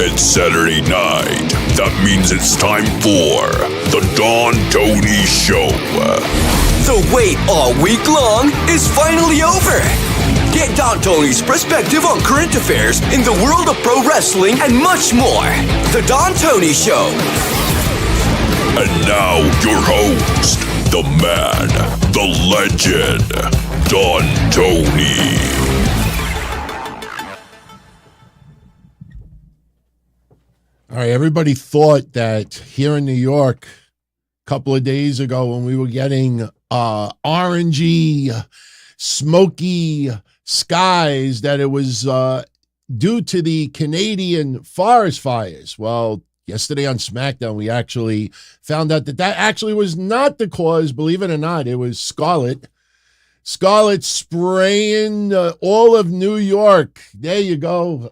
It's Saturday night. That means it's time for the Don Tony Show. The wait all week long is finally over. Get Don Tony's perspective on current affairs in the world of pro wrestling and much more. The Don Tony Show. And now your host, the man, the legend, Don Tony. All right, everybody thought that here in New York a couple of days ago when we were getting orangey, smoky skies that it was due to the Canadian forest fires. Well, yesterday on SmackDown, we actually found out that actually was not the cause. Believe it or not, it was Scarlett. Scarlett spraying all of New York. There you go.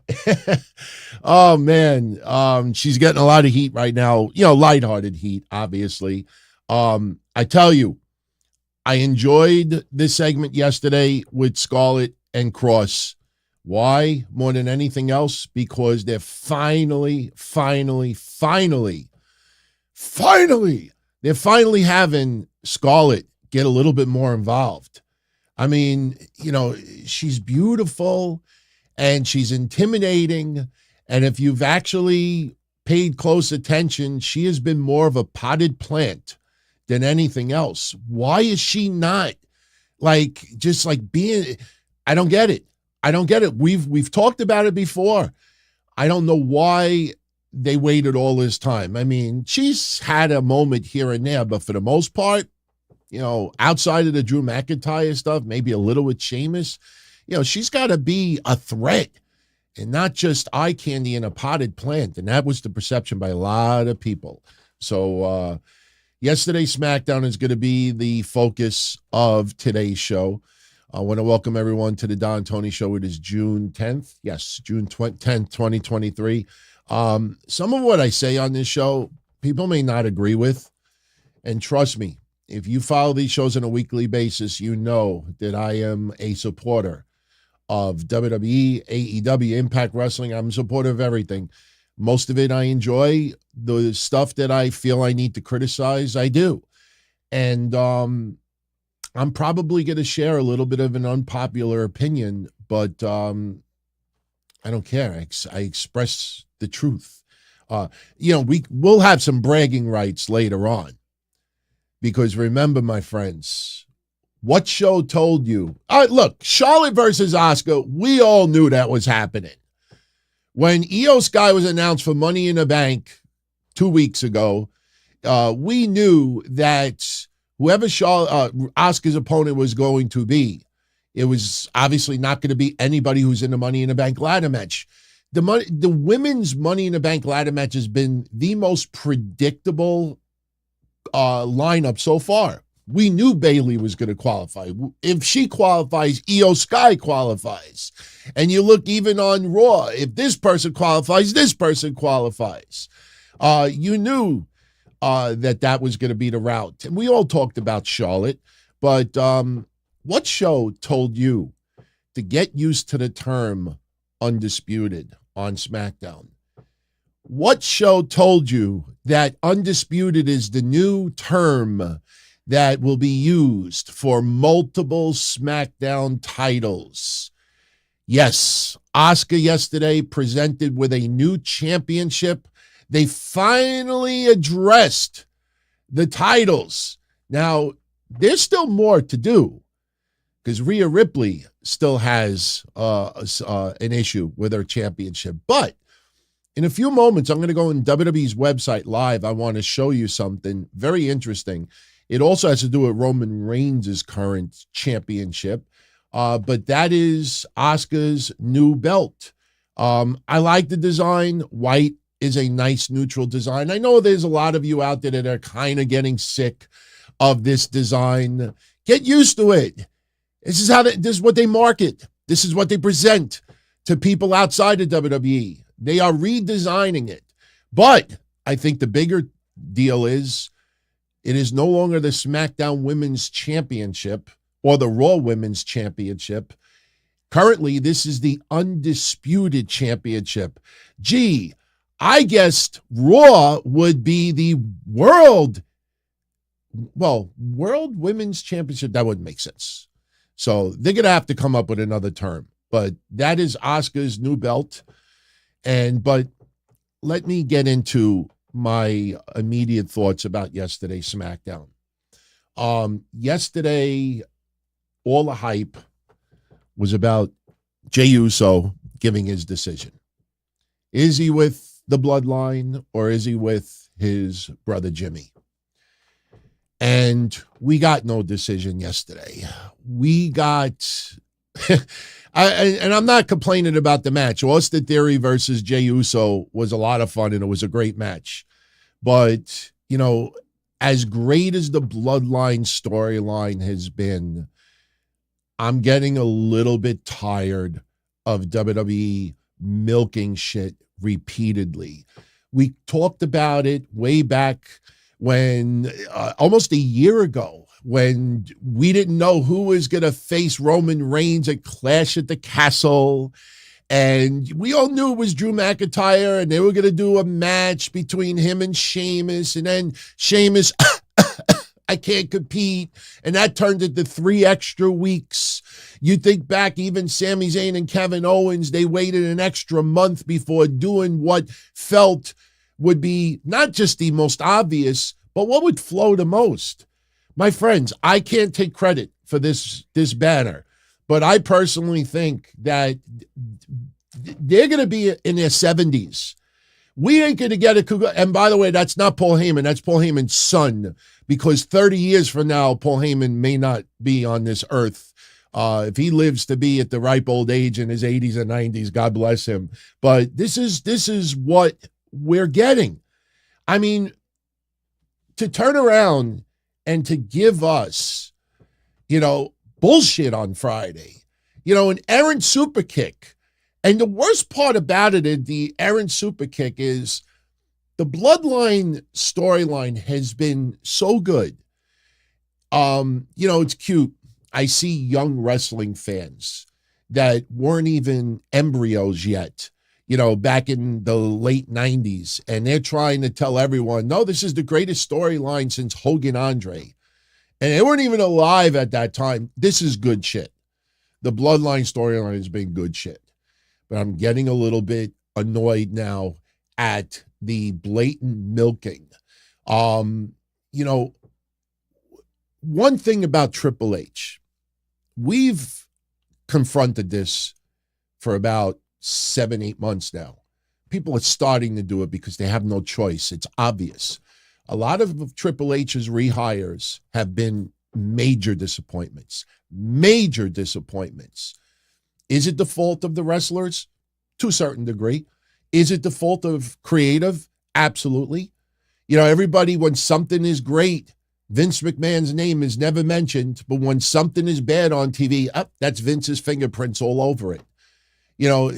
Oh, man. She's getting a lot of heat right now. You know, lighthearted heat, obviously. I tell you, I enjoyed this segment yesterday with Scarlett and Kross. Why? More than anything else? Because they're finally having Scarlett get a little bit more involved. I mean, you know, she's beautiful and she's intimidating. And if you've actually paid close attention, she has been more of a potted plant than anything else. Why is she not being, I don't get it. We've talked about it before. I don't know why they waited all this time. I mean, she's had a moment here and there, but for the most part, you know, outside of the Drew McIntyre stuff, maybe a little with Sheamus, you know, she's got to be a threat and not just eye candy in a potted plant. And that was the perception by a lot of people. So yesterday's SmackDown is going to be the focus of today's show. I want to welcome everyone to the Don Tony Show. It is June 10th. Yes, June 10th, 2023. Some of what I say on this show, people may not agree with. And trust me, if you follow these shows on a weekly basis, you know that I am a supporter of WWE, AEW, Impact Wrestling. I'm a supporter of everything. Most of it I enjoy. The stuff that I feel I need to criticize, I do. And I'm probably going to share a little bit of an unpopular opinion, but I don't care. I express the truth. You know, we'll have some bragging rights later on. Because remember, my friends, what show told you? Look, Charlotte versus Asuka, we all knew that was happening. When Io Sky was announced for Money in the Bank 2 weeks ago, we knew that whoever Asuka's opponent was going to be, it was obviously not going to be anybody who's in the Money in the Bank ladder match. The women's Money in the Bank ladder match has been the most predictable lineup so far. We knew Bayley was going to qualify. If she qualifies, Io Sky qualifies. And you look even on Raw, if this person qualifies, this person qualifies. You knew that was going to be the route. And we all talked about Charlotte, but what show told you to get used to the term undisputed on SmackDown? What show told you that undisputed is the new term that will be used for multiple SmackDown titles? Yes, Asuka yesterday presented with a new championship. They finally addressed the titles. Now, there's still more to do because Rhea Ripley still has an issue with her championship. But in a few moments, I'm going to go on WWE's website live. I want to show you something very interesting. It also has to do with Roman Reigns' current championship, but that is Asuka's new belt. I like the design. White is a nice neutral design. I know there's a lot of you out there that are kind of getting sick of this design. Get used to it. This is what they market. This is what they present to people outside of WWE. They are redesigning it. But I think the bigger deal is it is no longer the SmackDown Women's Championship or the Raw Women's Championship. Currently, this is the Undisputed Championship. Gee, I guessed Raw would be the World Women's Championship. That wouldn't make sense. So they're going to have to come up with another term. But that is Asuka's new belt. But let me get into my immediate thoughts about yesterday's SmackDown. Yesterday, all the hype was about Jey Uso giving his decision. Is he with the Bloodline or is he with his brother Jimmy? And we got no decision yesterday. We got, and I'm not complaining about the match. Austin Theory versus Jey Uso was a lot of fun and it was a great match. But, as great as the Bloodline storyline has been, I'm getting a little bit tired of WWE milking shit repeatedly. We talked about it way back when, almost a year ago, when we didn't know who was going to face Roman Reigns at Clash at the Castle. And we all knew it was Drew McIntyre, and they were going to do a match between him and Sheamus. And then Sheamus, I can't compete. And that turned into 3 extra weeks. You think back, even Sami Zayn and Kevin Owens, they waited an extra month before doing what felt would be not just the most obvious, but what would flow the most. My friends, I can't take credit for this banner, but I personally think that they're going to be in their 70s. We ain't going to get a, and by the way, that's not Paul Heyman. That's Paul Heyman's son, because 30 years from now, Paul Heyman may not be on this earth. If he lives to be at the ripe old age in his 80s and 90s, God bless him. But this is what we're getting. I mean, to turn around and to give us, bullshit on Friday, an errant super kick. And the worst part about it, the errant super kick, is the Bloodline storyline has been so good. It's cute. I see young wrestling fans that weren't even embryos yet, back in the late 90s. And they're trying to tell everyone, no, this is the greatest storyline since Hogan Andre. And they weren't even alive at that time. This is good shit. The Bloodline storyline has been good shit. But I'm getting a little bit annoyed now at the blatant milking. One thing about Triple H, we've confronted this for about 7-8 months now. People are starting to do it because they have no choice. It's obvious. A lot of Triple H's rehires have been major disappointments. Major disappointments. Is it the fault of the wrestlers? To a certain degree. Is it the fault of creative? Absolutely. Everybody, when something is great, Vince McMahon's name is never mentioned, but when something is bad on TV, that's Vince's fingerprints all over it.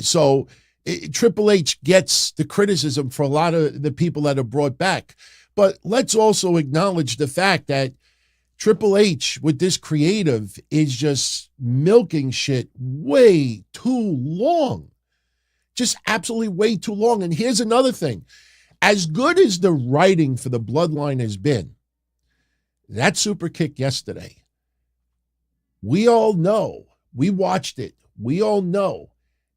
So Triple H gets the criticism for a lot of the people that are brought back. But let's also acknowledge the fact that Triple H with this creative is just milking shit way too long. Just absolutely way too long. And here's another thing. As good as the writing for the Bloodline has been, that super kick yesterday, we all know. We watched it. We all know.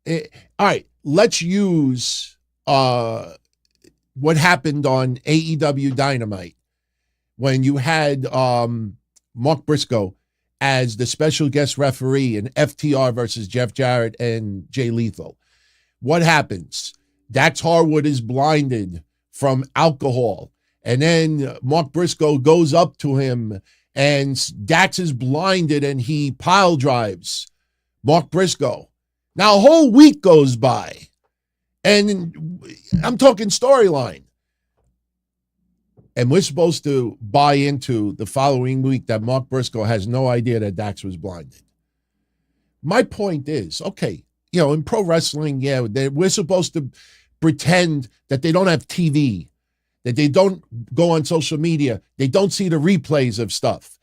All right, let's use what happened on AEW Dynamite when you had Mark Briscoe as the special guest referee in FTR versus Jeff Jarrett and Jay Lethal. What happens? Dax Harwood is blinded from alcohol. And then Mark Briscoe goes up to him and Dax is blinded and he pile drives Mark Briscoe. Now a whole week goes by and I'm talking storyline. And we're supposed to buy into the following week that Mark Briscoe has no idea that Dax was blinded. My point is, okay, in pro wrestling, we're supposed to pretend that they don't have TV, that they don't go on social media, they don't see the replays of stuff.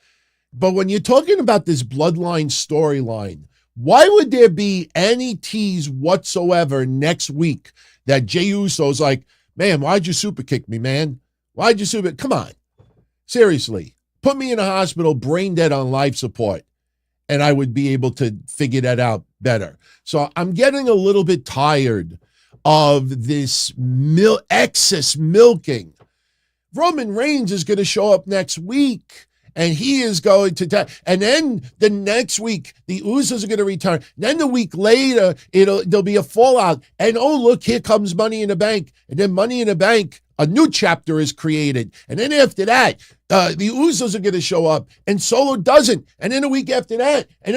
But when you're talking about this Bloodline storyline, why would there be any tease whatsoever next week that Jey Uso's like, Man, why'd you super kick me, man? Why'd you super? Come on. Seriously. Put me in a hospital, brain dead on life support, and I would be able to figure that out better. So I'm getting a little bit tired of this excess milking. Roman Reigns is going to show up next week, and he is going to and then the next week, the Usos are going to return. Then the week later, there'll be a fallout. And oh, look, here comes Money in the Bank. And then Money in the Bank, a new chapter is created. And then after that, the Usos are going to show up, and Solo doesn't. And then a week after that, and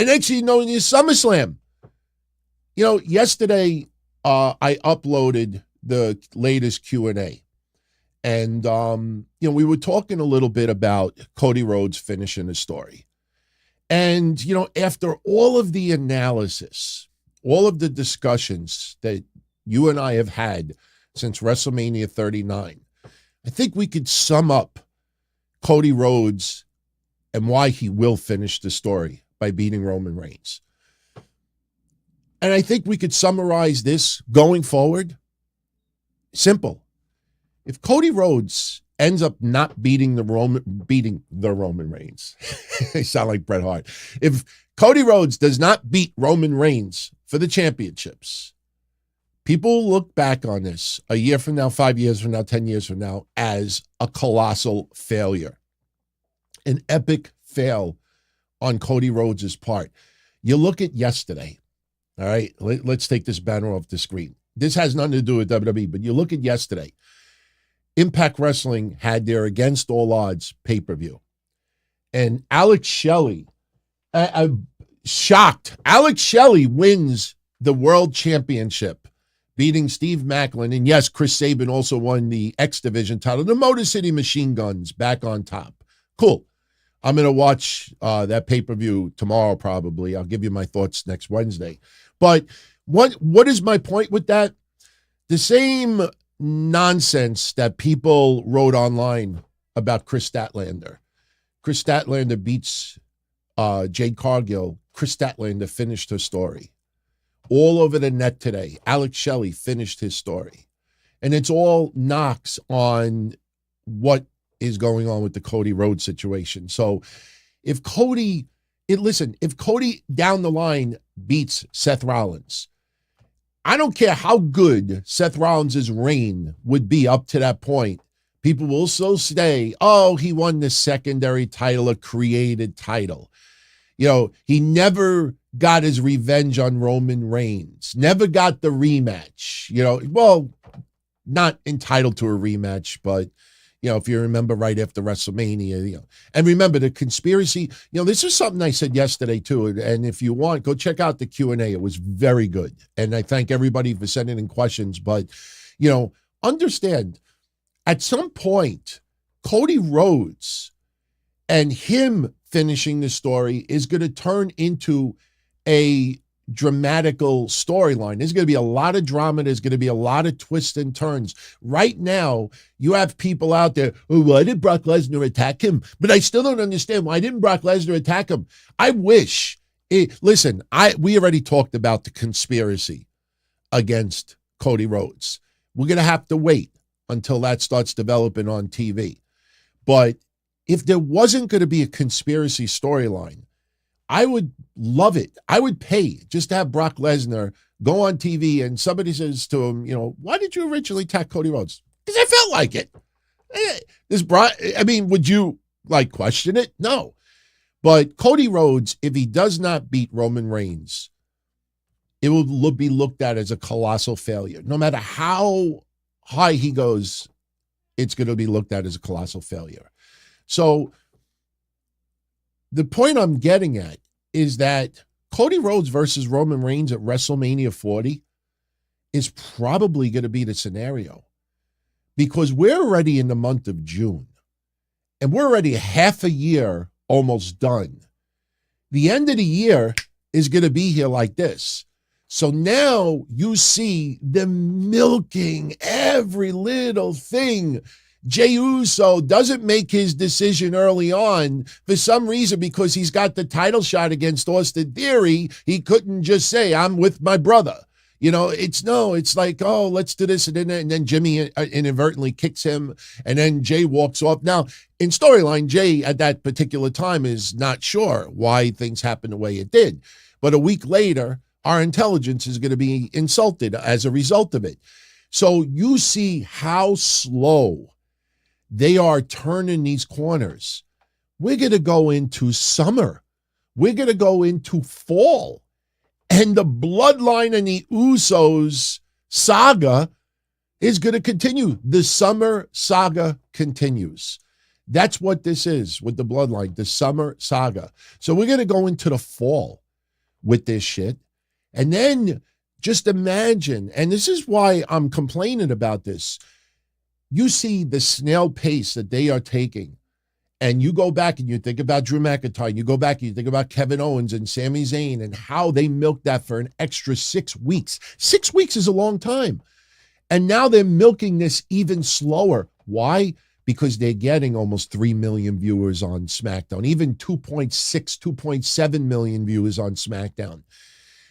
next thing you know, there's SummerSlam. Yesterday, I uploaded the latest Q&A. And, we were talking a little bit about Cody Rhodes finishing the story. And, after all of the analysis, all of the discussions that you and I have had since WrestleMania 39, I think we could sum up Cody Rhodes and why he will finish the story by beating Roman Reigns. And I think we could summarize this going forward. Simple. If Cody Rhodes ends up not beating the Roman Reigns, they sound like Bret Hart. If Cody Rhodes does not beat Roman Reigns for the championships, people will look back on this a year from now, 5 years from now, 10 years from now as a colossal failure, an epic fail on Cody Rhodes' part. You look at yesterday, all right? Let's take this banner off the screen. This has nothing to do with WWE, but you look at yesterday. Impact Wrestling had their Against All Odds pay-per-view. And Alex Shelley, shocked. Alex Shelley wins the World Championship, beating Steve Maclin. And yes, Chris Sabin also won the X Division title. The Motor City Machine Guns back on top. Cool. I'm going to watch that pay-per-view tomorrow probably. I'll give you my thoughts next Wednesday. But what is my point with that? The same nonsense that people wrote online about Chris Statlander. Chris Statlander beats Jade Cargill. Chris Statlander finished her story. All over the net today, Alex Shelley finished his story. And it's all knocks on what is going on with the Cody Rhodes situation. So if Cody down the line beats Seth Rollins, I don't care how good Seth Rollins' reign would be up to that point. People will still say, oh, he won the secondary title, a created title. He never got his revenge on Roman Reigns, never got the rematch. Not entitled to a rematch, but, if you remember right after WrestleMania, and remember the conspiracy, this is something I said yesterday too. And if you want, go check out the Q&A. It was very good. And I thank everybody for sending in questions, but, understand at some point, Cody Rhodes and him finishing the story is going to turn into a dramatical storyline. There's going to be a lot of drama. There's going to be a lot of twists and turns. Right now, you have people out there, oh, why did Brock Lesnar attack him? But I still don't understand, why didn't Brock Lesnar attack him? I wish. We already talked about the conspiracy against Cody Rhodes. We're going to have to wait until that starts developing on TV. But if there wasn't going to be a conspiracy storyline, I would love it. I would pay just to have Brock Lesnar go on TV and somebody says to him, why did you originally attack Cody Rhodes? Because I felt like it. Would you question it? No. But Cody Rhodes, if he does not beat Roman Reigns, it will be looked at as a colossal failure. No matter how high he goes, it's going to be looked at as a colossal failure. So the point I'm getting at is that Cody Rhodes versus Roman Reigns at WrestleMania 40 is probably going to be the scenario, because we're already in the month of June and we're already half a year almost done. The end of the year is going to be here like this. So now you see them milking every little thing. Jey Uso doesn't make his decision early on for some reason, because he's got the title shot against Austin Theory. He couldn't just say, I'm with my brother. It's like, oh, let's do this. And then Jimmy inadvertently kicks him, and then Jay walks off. Now, in storyline, Jay at that particular time is not sure why things happened the way it did. But a week later, our intelligence is going to be insulted as a result of it. So you see how slow they are turning these corners. We're going to go into summer. We're going to go into fall. And the Bloodline and the Usos saga is going to continue. The Summer Saga continues. That's what this is with the Bloodline, the Summer Saga. So we're going to go into the fall with this shit. And then just imagine, and this is why I'm complaining about this. You see the snail pace that they are taking. And you go back and you think about Drew McIntyre, and you go back and you think about Kevin Owens and Sami Zayn and how they milked that for an extra 6 weeks. 6 weeks is a long time. And now they're milking this even slower. Why? Because they're getting almost 3 million viewers on SmackDown, even 2.6, 2.7 million viewers on SmackDown.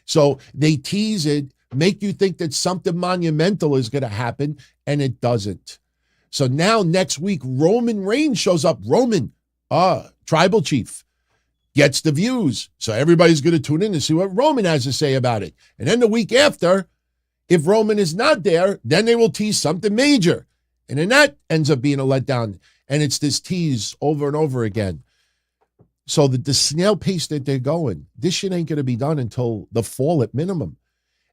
So they tease it, make you think that something monumental is going to happen, and it doesn't. So now next week, Roman Reigns shows up. Roman, tribal chief, gets the views. So everybody's going to tune in to see what Roman has to say about it. And then the week after, if Roman is not there, then they will tease something major. And then that ends up being a letdown. And it's this tease over and over again. So the snail pace that they're going, this shit ain't going to be done until the fall at minimum.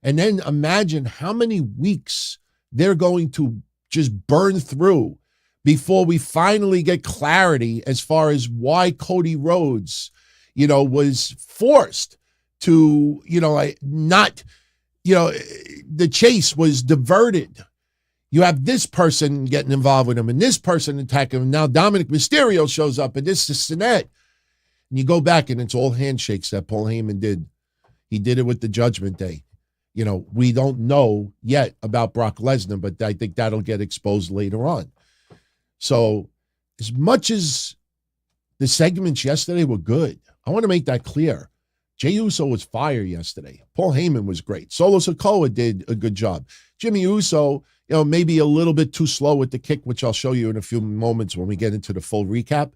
And then imagine how many weeks they're going to just burn through before we finally get clarity as far as why Cody Rhodes, was forced to, the chase was diverted. You have this person getting involved with him and this person attacking him. Now Dominic Mysterio shows up and this and that. And you go back and it's all handshakes that Paul Heyman did. He did it with the Judgment Day. We don't know yet about Brock Lesnar, but I think that'll get exposed later on. So as much as the segments yesterday were good, I want to make that clear. Jey Uso was fire yesterday. Paul Heyman was great. Solo Sikoa did a good job. Jimmy Uso, maybe a little bit too slow with the kick, which I'll show you in a few moments when we get into the full recap.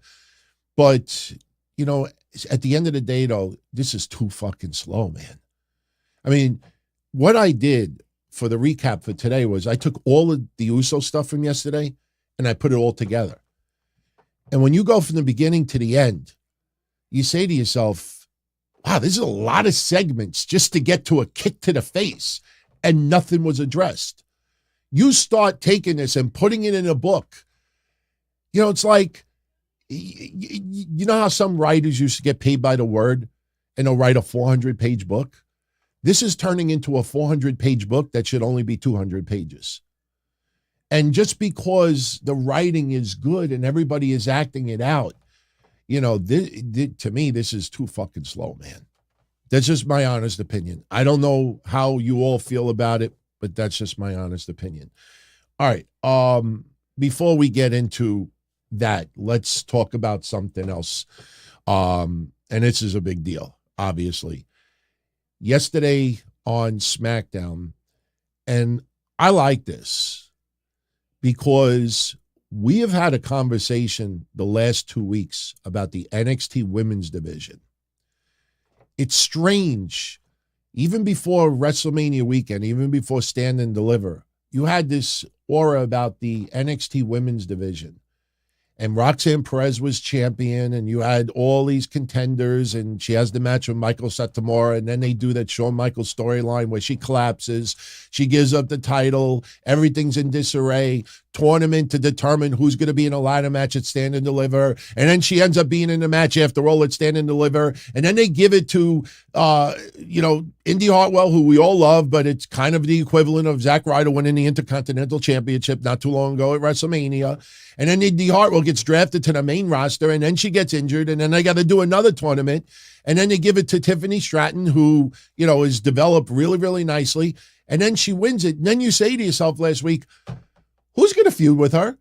But, at the end of the day, though, this is too fucking slow, man. I mean, what I did for the recap for today was I took all of the Uso stuff from yesterday and I put it all together. And when you go from the beginning to the end, you say to yourself, wow, this is a lot of segments just to get to a kick to the face, and nothing was addressed. You start taking this and putting it in a book. It's like, you know how some writers used to get paid by the word and they'll write a 400-page book? This is turning into a 400-page book that should only be 200 pages. And just because the writing is good and everybody is acting it out, to me, this is too fucking slow, man. That's just my honest opinion. I don't know how you all feel about it, but that's just my honest opinion. All right. Before we get into that, let's talk about something else. And this is a big deal, obviously. Yesterday on SmackDown, and I like this because we have had a conversation the last 2 weeks about the NXT women's division. It's strange. Even before WrestleMania weekend, even before Stand and Deliver, you had this aura about the NXT women's division. And Roxanne Perez was champion, and you had all these contenders, and she has the match with Michael Satomura, and then they do that Shawn Michaels storyline where she collapses, she gives up the title, everything's in disarray, tournament to determine who's going to be in a ladder match at Stand and Deliver, and then she ends up being in the match after all at Stand and Deliver, and then they give it to, Indy Hartwell, who we all love, but it's kind of the equivalent of Zack Ryder winning the Intercontinental Championship not too long ago at WrestleMania. And then Indy Hartwell gets drafted to the main roster, and then she gets injured, and then they got to do another tournament. And then they give it to Tiffany Stratton, who, is developed really, really nicely. And then she wins it. And then you say to yourself last week, who's going to feud with her?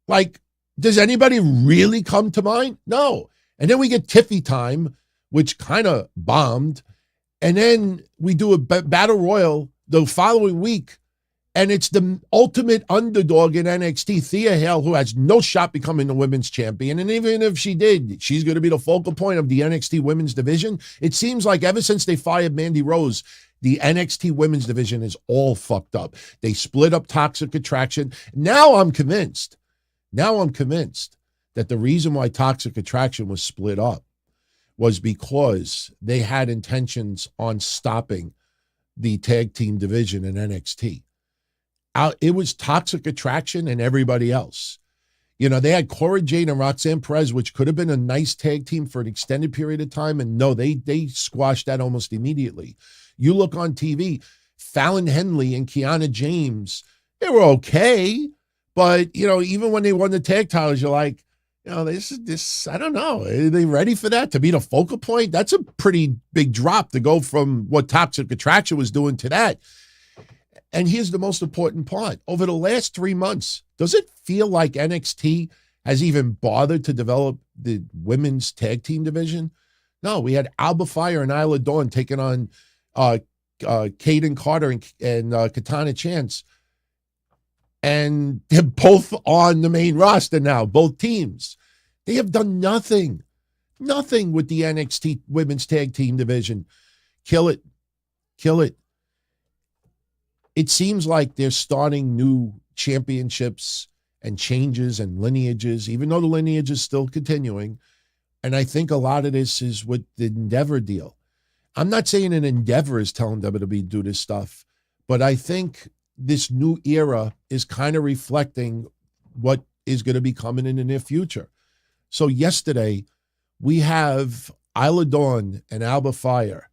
Like, does anybody really come to mind? No. And then we get Tiffy Time, which kind of bombed. And then we do a battle royal the following week, and it's the ultimate underdog in NXT, Thea Hale, who has no shot becoming the women's champion. And even if she did, she's going to be the focal point of the NXT women's division. It seems like ever since they fired Mandy Rose, the NXT women's division is all fucked up. They split up Toxic Attraction. Now I'm convinced that the reason why Toxic Attraction was split up was because they had intentions on stopping the tag team division in NXT. It was Toxic Attraction and everybody else. You know, they had Cora Jade and Roxanne Perez, which could have been a nice tag team for an extended period of time. And no, they squashed that almost immediately. You look on TV, Fallon Henley and Kiana James, they were okay. But, you know, even when they won the tag titles, you're like, you know, this, I don't know. Are they ready for that to be the focal point? That's a pretty big drop to go from what Toxic Attraction was doing to that. And here's the most important part. Over the last 3 months, does it feel like NXT has even bothered to develop the women's tag team division? No, we had Alba Fire and Isla Dawn taking on Kaden Carter and Katana Chance. And they're both on the main roster now, both teams. They have done nothing with the NXT women's tag team division. Kill it. It seems like they're starting new championships and changes and lineages, even though the lineage is still continuing. And I think a lot of this is with the Endeavor deal. I'm not saying an Endeavor is telling WWE to do this stuff, but I think this new era is kind of reflecting what is going to be coming in the near future. So yesterday, we have Isla Dawn and Alba Fire.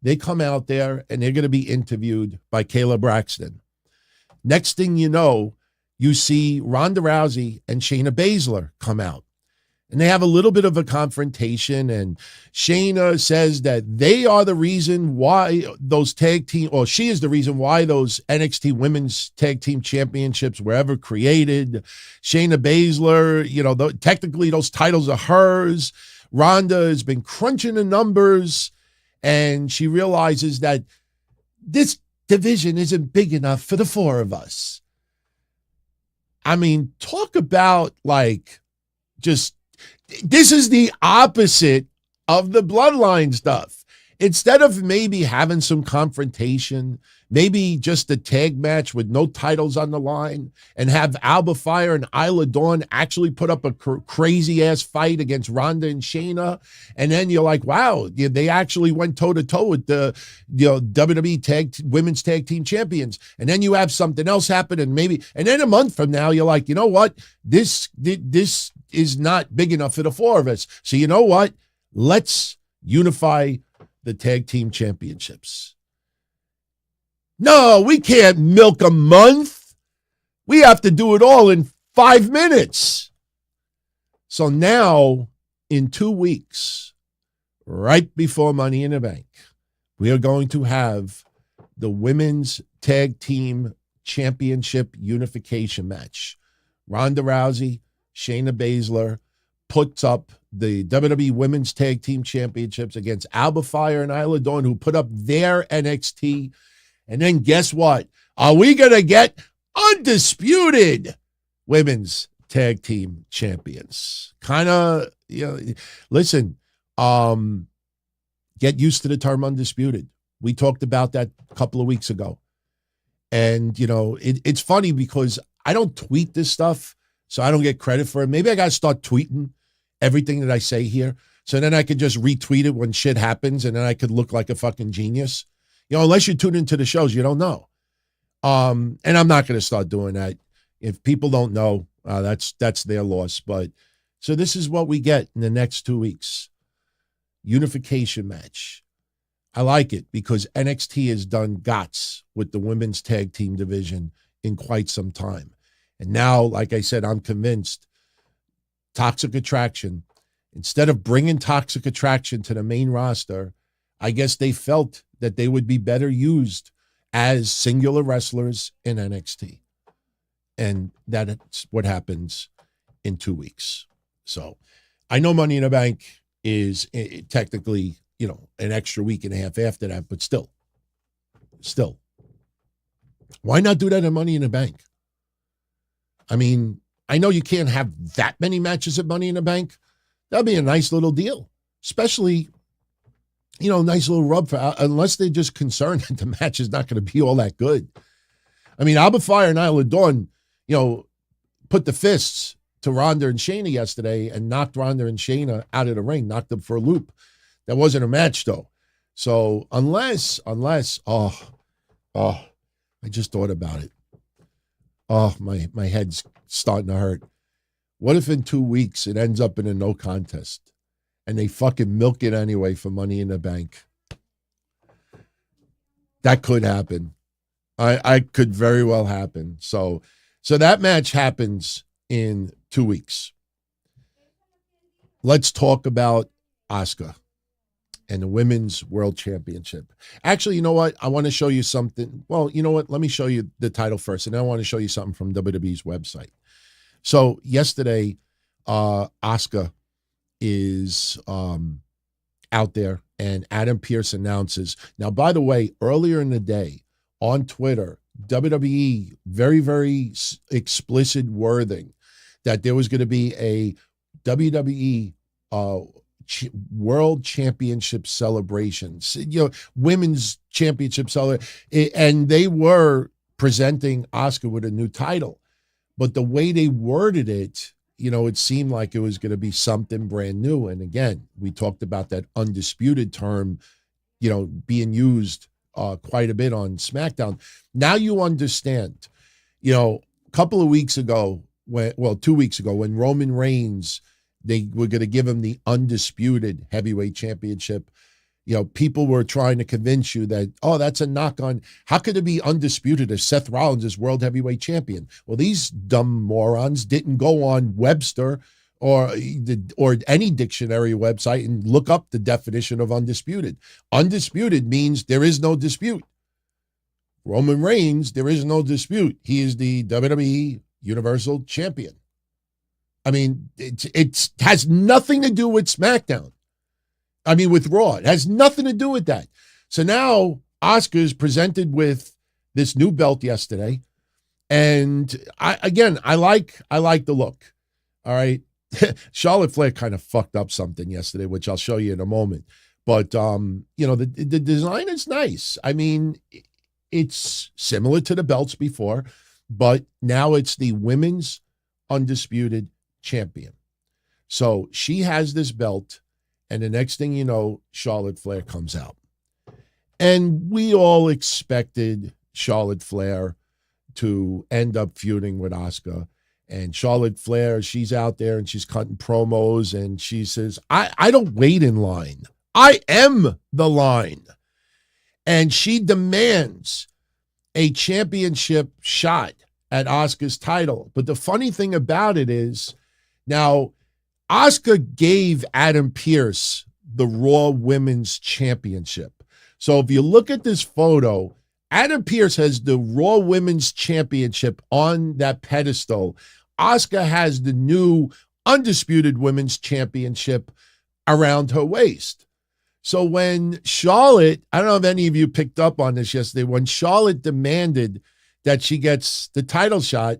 They come out there and they're going to be interviewed by Kayla Braxton. Next thing you know, you see Ronda Rousey and Shayna Baszler come out. And they have a little bit of a confrontation, and Shayna says that they are the reason why those tag team, or she is the reason why those NXT women's tag team championships were ever created. Shayna Baszler, you know, technically those titles are hers. Ronda has been crunching the numbers, and she realizes that this division isn't big enough for the four of us. I mean, talk about like just, this is the opposite of the Bloodline stuff. Instead of maybe having some confrontation, maybe just a tag match with no titles on the line, and have Alba Fire and Isla Dawn actually put up a crazy ass fight against Ronda and Shayna, and then you're like, wow, they actually went toe to toe with the WWE women's tag team champions, and then you have something else happen, and then a month from now you're like, you know what, this is not big enough for the four of us. So you know what? Let's unify the tag team championships. No, we can't milk a month. We have to do it all in 5 minutes. So now, in 2 weeks, right before Money in the Bank, we are going to have the women's tag team championship unification match. Ronda Rousey, Shayna Baszler puts up the WWE Women's Tag Team Championships against Alba Fire and Isla Dawn, who put up their NXT. And then guess what? Are we going to get undisputed Women's Tag Team Champions? Kind of, listen, get used to the term undisputed. We talked about that a couple of weeks ago. And, it's funny because I don't tweet this stuff, so I don't get credit for it. Maybe I got to start tweeting everything that I say here, so then I could just retweet it when shit happens, and then I could look like a fucking genius. Unless you tune into the shows, you don't know. And I'm not going to start doing that. If people don't know, that's their loss. But so this is what we get in the next 2 weeks. Unification match. I like it because NXT has done GOTS with the women's tag team division in quite some time. And now, like I said, I'm convinced Toxic Attraction, instead of bringing Toxic Attraction to the main roster, I guess they felt that they would be better used as singular wrestlers in NXT. And that's what happens in 2 weeks. So I know Money in the Bank is technically, an extra week and a half after that, but still, Why not do that in Money in the Bank? I mean, I know you can't have that many matches at Money in the Bank. That'd be a nice little deal, especially, nice little rub for, unless they're just concerned that the match is not going to be all that good. I mean, Alba Fire and Isla Dawn, put the fists to Ronda and Shayna yesterday and knocked Ronda and Shayna out of the ring, knocked them for a loop. That wasn't a match, though. So unless, I just thought about it. Oh, my head's starting to hurt. What if in 2 weeks it ends up in a no contest and they fucking milk it anyway for Money in the Bank? That could happen. I could very well happen. So that match happens in 2 weeks. Let's talk about Asuka and the Women's World Championship. Actually, you know what? I want to show you something. Well, you know what? Let me show you the title first, and then I want to show you something from WWE's website. So yesterday, Asuka is out there, and Adam Pearce announces. Now, by the way, earlier in the day on Twitter, WWE very, very explicit wording that there was going to be a WWE World Championship celebrations, Women's Championship celebration, and they were presenting Asuka with a new title. But the way they worded it, it seemed like it was going to be something brand new. And again, we talked about that undisputed term, being used quite a bit on SmackDown. Now you understand, a couple of weeks ago, 2 weeks ago, when Roman Reigns, they were going to give him the undisputed heavyweight championship. People were trying to convince you that, that's a knock on, how could it be undisputed if Seth Rollins is world heavyweight champion? Well, these dumb morons didn't go on Webster or any dictionary website and look up the definition of undisputed. Undisputed means there is no dispute. Roman Reigns, there is no dispute. He is the WWE Universal Champion. I mean, it has nothing to do with SmackDown. I mean, with Raw. It has nothing to do with that. So now Asuka is presented with this new belt yesterday. And I like the look. All right. Charlotte Flair kind of fucked up something yesterday, which I'll show you in a moment. But, the design is nice. I mean, it's similar to the belts before, but now it's the Women's Undisputed Champion. So she has this belt, and the next thing you know, Charlotte Flair comes out. And we all expected Charlotte Flair to end up feuding with Asuka. And Charlotte Flair, she's out there and she's cutting promos, and she says, I don't wait in line. I am the line. And she demands a championship shot at Asuka's title. But the funny thing about it is, now, Asuka gave Adam Pearce the Raw Women's Championship. So if you look at this photo, Adam Pearce has the Raw Women's Championship on that pedestal. Asuka has the new Undisputed Women's Championship around her waist. So when Charlotte, I don't know if any of you picked up on this yesterday, when Charlotte demanded that she gets the title shot,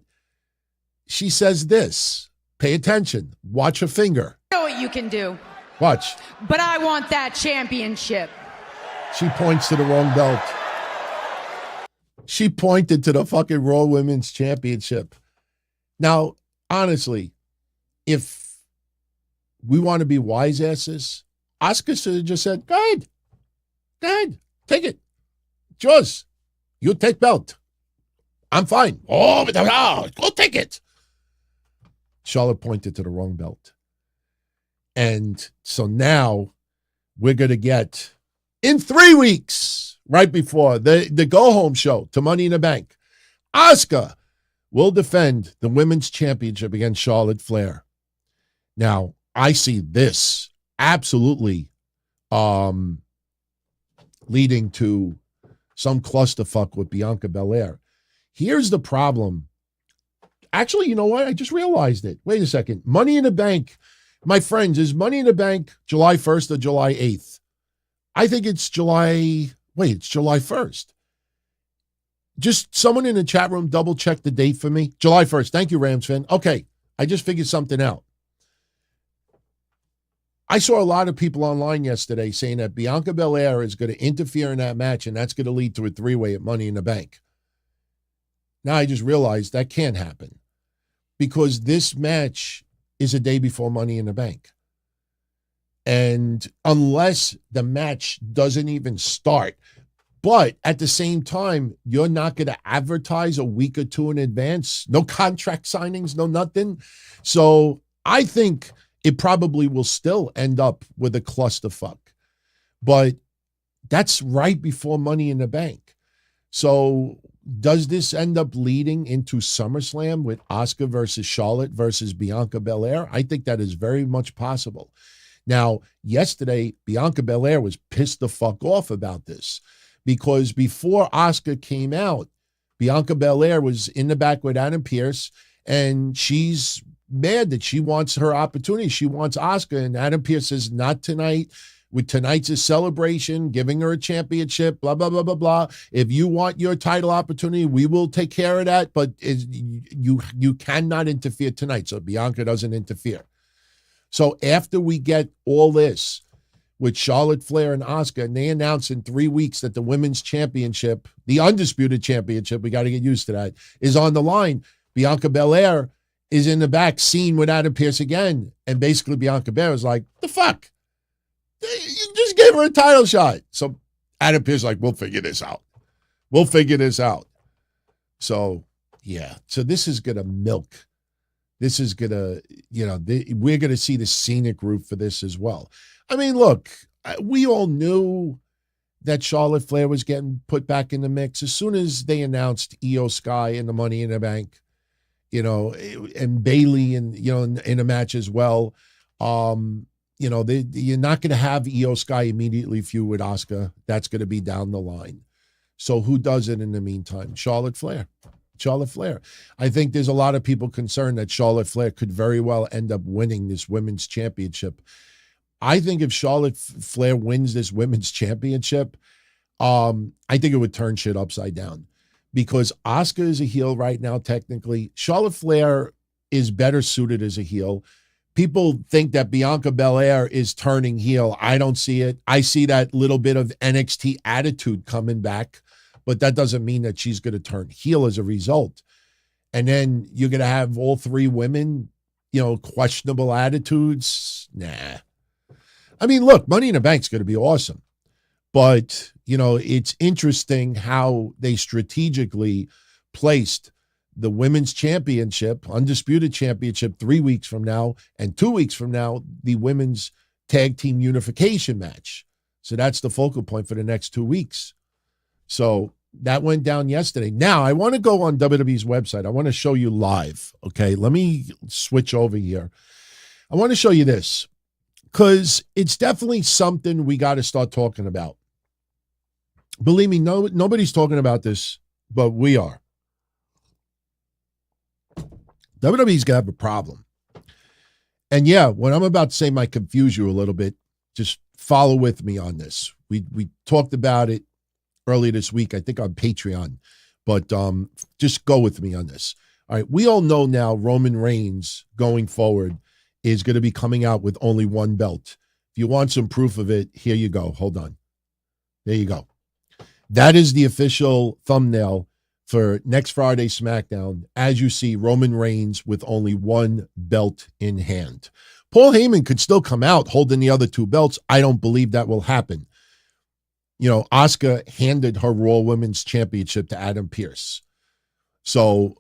she says this. Pay attention. Watch her finger. I know what you can do. Watch. But I want that championship. She points to the wrong belt. She pointed to the fucking Raw Women's Championship. Now, honestly, if we want to be wise asses, Asuka should have just said, go ahead, take it. It's yours. You take belt. I'm fine. Oh, go take it. Charlotte pointed to the wrong belt. And so now we're going to get, in 3 weeks, right before the go-home show to Money in the Bank, Asuka will defend the Women's Championship against Charlotte Flair. Now, I see this absolutely leading to some clusterfuck with Bianca Belair. Here's the problem. Actually, you know what? I just realized it. Wait a second. Money in the Bank, my friends, is Money in the Bank July 1st or July 8th? I think it's July 1st. Just someone in the chat room double check the date for me. July 1st. Thank you, Rams fan. Okay, I just figured something out. I saw a lot of people online yesterday saying that Bianca Belair is going to interfere in that match, and that's going to lead to a three-way at Money in the Bank. Now I just realized that can't happen because this match is a day before Money in the Bank. And unless the match doesn't even start, but at the same time, you're not going to advertise a week or two in advance. No contract signings, no nothing. So I think it probably will still end up with a clusterfuck. But that's right before Money in the Bank. So does this end up leading into SummerSlam with Asuka versus Charlotte versus Bianca Belair? I think that is very much possible. Now, yesterday, Bianca Belair was pissed the fuck off about this because before Asuka came out, Bianca Belair was in the back with Adam Pearce, and she's mad that she wants her opportunity. She wants Asuka, and Adam Pearce says, not tonight. With tonight's a celebration, giving her a championship, blah, blah, blah, blah, blah. If you want your title opportunity, we will take care of that, but you cannot interfere tonight, so Bianca doesn't interfere. So after we get all this with Charlotte, Flair, and Asuka, and they announce in 3 weeks that the women's championship, the undisputed championship, we got to get used to that, is on the line, Bianca Belair is in the back scene with Adam Pearce again. And basically Bianca Belair is like, the fuck? You just gave her a title shot. So Adam Pearce is like, we'll figure this out. We'll figure this out. So, yeah. So this is going to milk. This is going to, we're going to see the scenic route for this as well. I mean, look, we all knew that Charlotte Flair was getting put back in the mix as soon as they announced Io Sky and the Money in the Bank, and Bayley in a match as well. You're not going to have Io Sky immediately feud with Asuka. That's going to be down the line. So who does it in the meantime? Charlotte Flair. I think there's a lot of people concerned that Charlotte Flair could very well end up winning this women's championship. I think if Charlotte Flair wins this women's championship, I think it would turn shit upside down because Asuka is a heel right now, technically. Charlotte Flair is better suited as a heel. People think that Bianca Belair is turning heel. I don't see it. I see that little bit of NXT attitude coming back, but that doesn't mean that she's going to turn heel as a result. And then you're going to have all three women, questionable attitudes. Nah. I mean, look, Money in the Bank's going to be awesome. But, it's interesting how they strategically placed the women's championship, undisputed championship, 3 weeks from now, and 2 weeks from now, the women's tag team unification match. So that's the focal point for the next 2 weeks. So that went down yesterday. Now, I want to go on WWE's website. I want to show you live. Okay, let me switch over here. I want to show you this because it's definitely something we got to start talking about. Believe me, nobody's talking about this, but we are. WWE's going to have a problem. And yeah, what I'm about to say might confuse you a little bit. Just follow with me on this. We talked about it earlier this week, I think on Patreon, but just go with me on this. All right, we all know now Roman Reigns going forward is going to be coming out with only one belt. If you want some proof of it, here you go. Hold on. There you go. That is the official thumbnail for next Friday SmackDown. As you see, Roman Reigns with only one belt in hand. Paul Heyman could still come out holding the other two belts. I don't believe that will happen. Asuka handed her Raw Women's Championship to Adam Pearce. So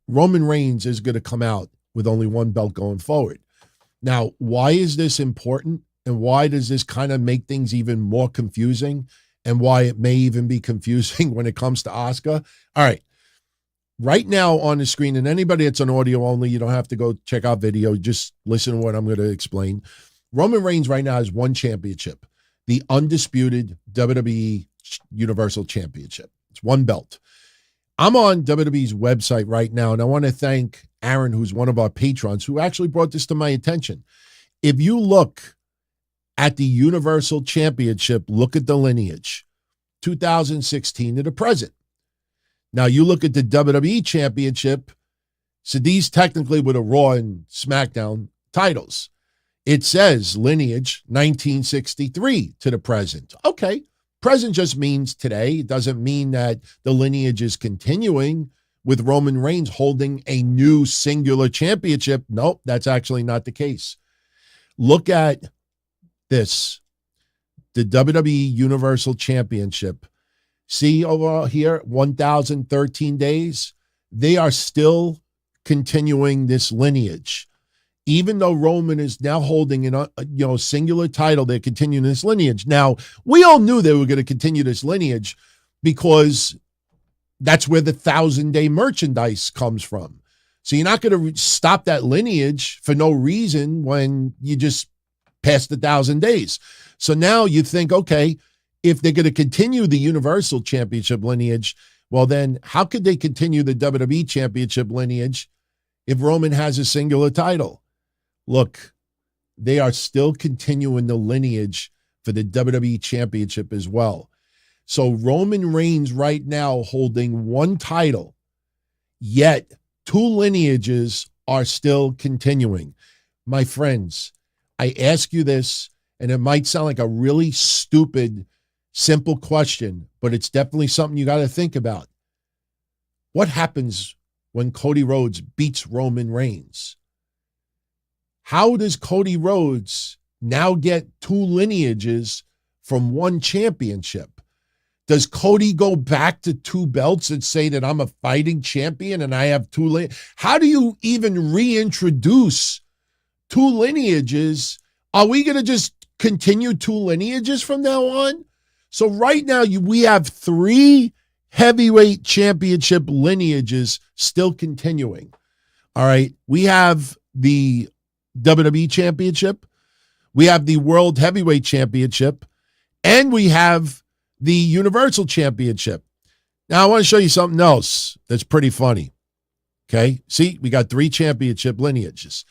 Roman Reigns is going to come out with only one belt going forward. Now, why is this important? And why does this kind of make things even more confusing? And why it may even be confusing when it comes to Asuka? All right. Right now on the screen, and anybody that's on audio only, you don't have to go check out video. Just listen to what I'm going to explain. Roman Reigns right now has one championship, the undisputed WWE Universal Championship. It's one belt. I'm on WWE's website right now, and I want to thank Aaron, who's one of our patrons, who actually brought this to my attention. If you look at the Universal Championship, look at the lineage, 2016 to the present. Now, you look at the WWE Championship, so these technically were the Raw and SmackDown titles. It says lineage 1963 to the present. Okay, present just means today. It doesn't mean that the lineage is continuing with Roman Reigns holding a new singular championship. Nope, that's actually not the case. Look at this, the WWE Universal Championship. See over here, 1,013 days. They are still continuing this lineage. Even though Roman is now holding a singular title, they're continuing this lineage. Now, we all knew they were going to continue this lineage because that's where the 1,000-day merchandise comes from. So you're not going to stop that lineage for no reason when you just passed 1,000 days. So now you think, okay, if they're going to continue the Universal Championship lineage, well then how could they continue the WWE Championship lineage if Roman has a singular title? Look, they are still continuing the lineage for the WWE Championship as well. So Roman Reigns right now holding one title, yet two lineages are still continuing. My friends, I ask you this, and it might sound like a really stupid, simple question, but it's definitely something you got to think about. What happens when Cody Rhodes beats Roman Reigns? How does Cody Rhodes now get two lineages from one championship? Does Cody go back to two belts and say that I'm a fighting champion and I have two How do you even reintroduce two lineages? Are we going to just continue two lineages from now on? So right now we have three heavyweight championship lineages still continuing. All right. We have the WWE Championship, we have the World Heavyweight Championship, and we have the Universal Championship. Now, I want to show you something else that's pretty funny. Okay? See, we got three championship lineages.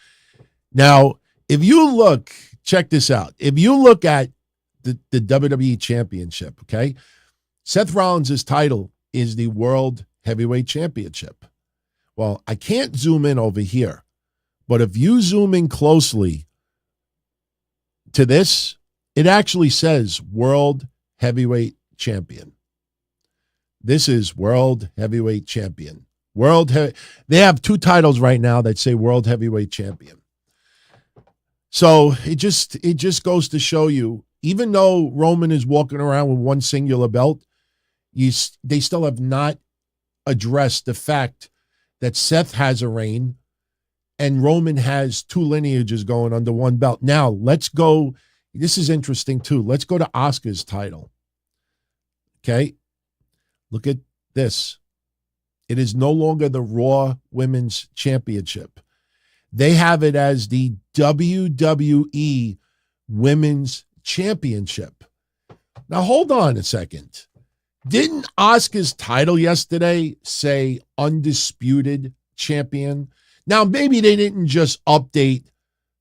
Now, if you look, check this out. If you look at the WWE Championship, okay, Seth Rollins' title is the World Heavyweight Championship. Well, I can't zoom in over here. But if you zoom in closely to this, it actually says World Heavyweight Champion. This is World Heavyweight Champion. They have two titles right now that say World Heavyweight Champion. So it just goes to show you, even though Roman is walking around with one singular belt, they still have not addressed the fact that Seth has a reign and Roman has two lineages going under one belt. Now, let's go. This is interesting, too. Let's go to Asuka's title. Okay? Look at this. It is no longer the Raw Women's Championship. They have it as the WWE Women's Championship. Now, hold on a second. Didn't Asuka's title yesterday say Undisputed Champion? Now, maybe they didn't just update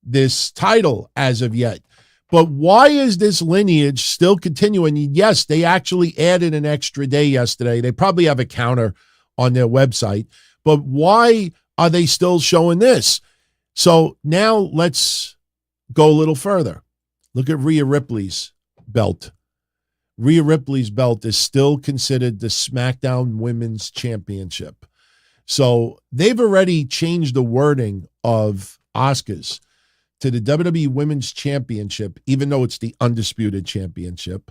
this title as of yet, but why is this lineage still continuing? Yes, they actually added an extra day yesterday. They probably have a counter on their website, but why are they still showing this? So now let's go a little further. Look at Rhea Ripley's belt. Rhea Ripley's belt is still considered the SmackDown Women's Championship. So they've already changed the wording of Asuka's to the WWE Women's Championship, even though it's the Undisputed Championship.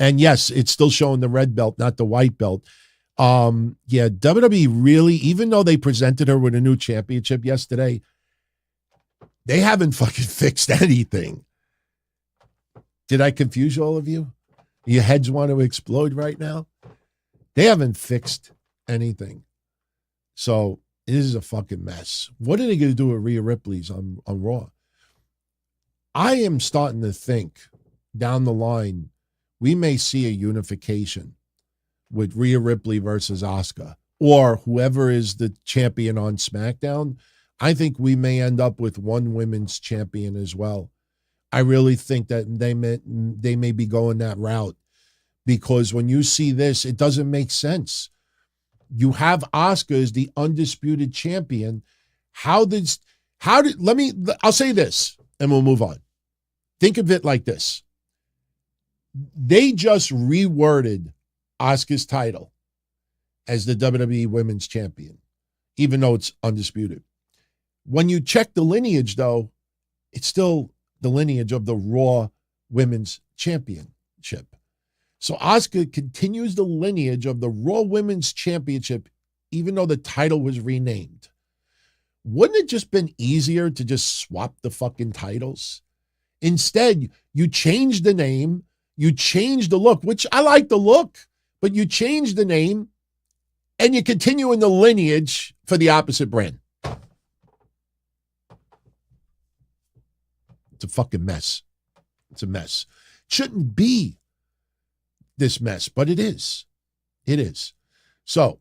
And yes, it's still showing the red belt, not the white belt. WWE really, even though they presented her with a new championship yesterday, they haven't fucking fixed anything. Did I confuse all of you? Your heads want to explode right now? They haven't fixed anything. So this is a fucking mess. What are they going to do with Rhea Ripley's on Raw? I am starting to think down the line, we may see a unification with Rhea Ripley versus Asuka, or whoever is the champion on SmackDown. I think we may end up with one women's champion as well. I really think that they may be going that route, because when you see this, it doesn't make sense. You have Asuka as the undisputed champion. I'll say this and we'll move on. Think of it like this. They just reworded Asuka's title as the WWE Women's Champion, even though it's undisputed. When you check the lineage, though, it's still the lineage of the Raw Women's Championship. So Asuka continues the lineage of the Raw Women's Championship, even though the title was renamed. Wouldn't it just been easier to just swap the fucking titles? Instead, you change the name, you change the look, which I like the look, but you change the name and you continue in the lineage for the opposite brand. It's a fucking mess. It's a mess. Shouldn't be this mess, but it is. It is. So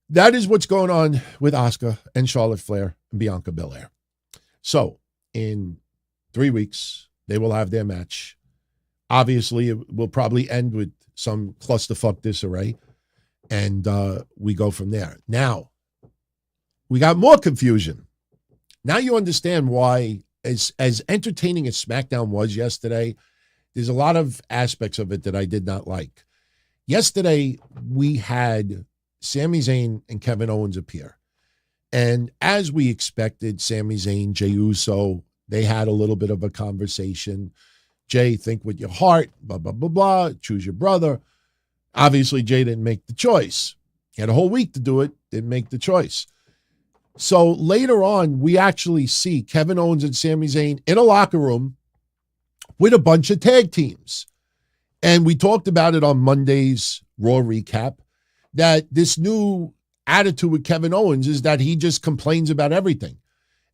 that is what's going on with Asuka and Charlotte Flair and Bianca Belair. So in 3 weeks, they will have their match. Obviously, it will probably end with some clusterfuck disarray, and we go from there. Now, we got more confusion. Now you understand why, as entertaining as SmackDown was yesterday, there's a lot of aspects of it that I did not like. Yesterday, we had Sami Zayn and Kevin Owens appear. And as we expected, Sami Zayn, Jey Uso, they had a little bit of a conversation. Jey, think with your heart, blah, blah, blah, blah, choose your brother. Obviously, Jey didn't make the choice. He had a whole week to do it, didn't make the choice. So later on, we actually see Kevin Owens and Sami Zayn in a locker room with a bunch of tag teams. And we talked about it on Monday's Raw Recap, that this new attitude with Kevin Owens is that he just complains about everything.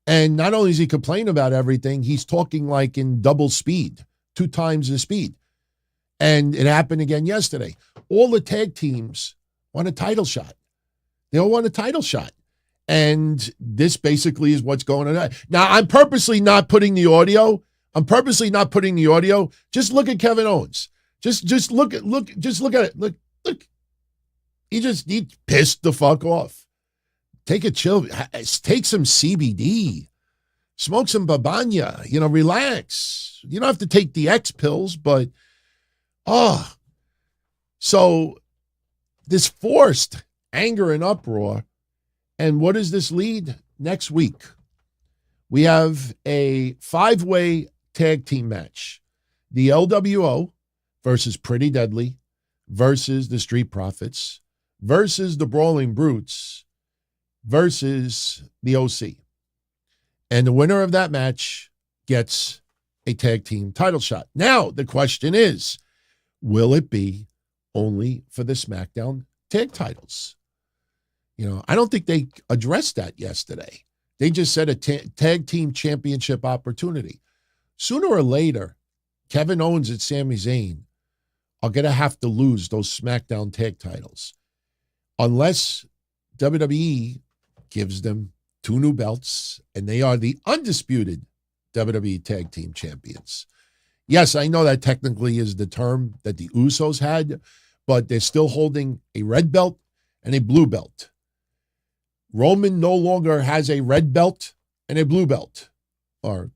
And not only is he complaining about everything, he's talking like in double speed, 2 times the speed. And it happened again yesterday. All the tag teams want a title shot. They all want a title shot. And this basically is what's going on. Now, I'm purposely not putting the audio. Just look at Kevin Owens. Just look at it. Look. He pissed the fuck off. Take a chill. Take some CBD. Smoke some babanya. Relax. You don't have to take the X pills, but so this forced anger and uproar. And what does this lead? Next week, we have a 5-way tag team match. The LWO versus Pretty Deadly versus the Street Profits versus the Brawling Brutes versus the OC. And the winner of that match gets a tag team title shot. Now, the question is, will it be only for the SmackDown tag titles? I don't think they addressed that yesterday. They just said a tag team championship opportunity. Sooner or later, Kevin Owens and Sami Zayn are going to have to lose those SmackDown tag titles unless WWE gives them 2 new belts and they are the undisputed WWE tag team champions. Yes, I know that technically is the term that the Usos had, but they're still holding a red belt and a blue belt. Roman no longer has a red belt and a blue belt. Or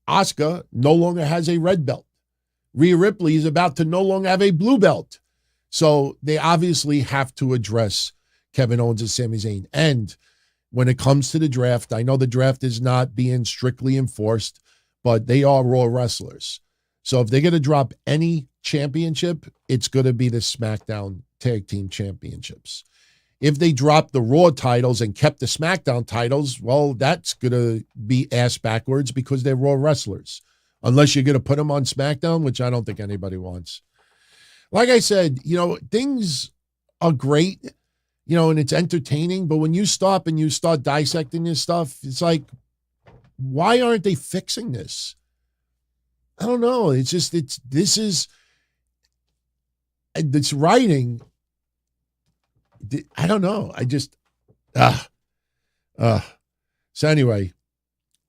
Asuka no longer has a red belt. Rhea Ripley is about to no longer have a blue belt. So they obviously have to address Kevin Owens and Sami Zayn. And when it comes to the draft, I know the draft is not being strictly enforced, but they are Raw wrestlers. So if they're going to drop any championship, it's going to be the SmackDown Tag Team Championships. If they drop the Raw titles and kept the SmackDown titles, well, that's going to be ass backwards because they're Raw wrestlers. Unless you're going to put them on SmackDown, which I don't think anybody wants. Like I said, things are great, and it's entertaining. But when you stop and you start dissecting this stuff, it's like, why aren't they fixing this? I don't know. This writing. I don't know. So anyway,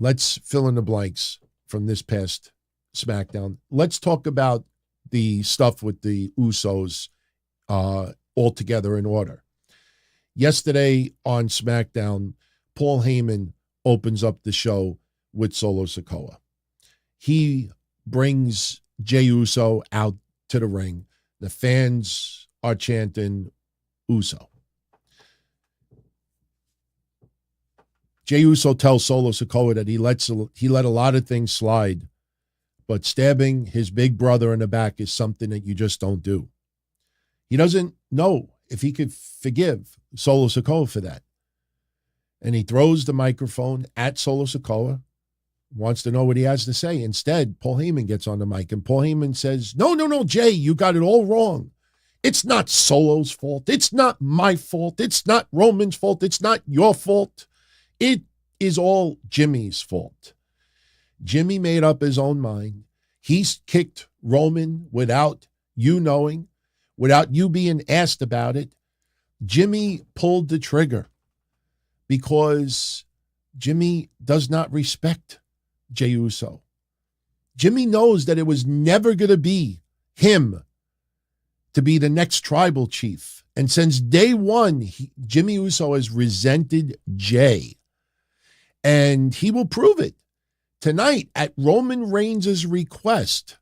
let's fill in the blanks from this past SmackDown. Let's talk about the stuff with the Usos off altogether in order. Yesterday on SmackDown, Paul Heyman opens up the show with Solo Sikoa. He brings Jey Uso out to the ring. The fans are chanting Uso. Jey Uso tells Solo Sikoa that he let a lot of things slide, but stabbing his big brother in the back is something that you just don't do. He doesn't know if he could forgive Solo Sikoa for that. And he throws the microphone at Solo Sikoa, wants to know what he has to say. Instead, Paul Heyman gets on the mic, and Paul Heyman says, No, Jey, you got it all wrong. It's not Solo's fault. It's not my fault. It's not Roman's fault. It's not your fault. It is all Jimmy's fault. Jimmy made up his own mind. He's kicked Roman without you knowing, without you being asked about it. Jimmy pulled the trigger because Jimmy does not respect Jey Uso. Jimmy knows that it was never going to be him to be the next tribal chief. And since day one, Jimmy Uso has resented Jey. And he will prove it. Tonight, at Roman Reigns' request,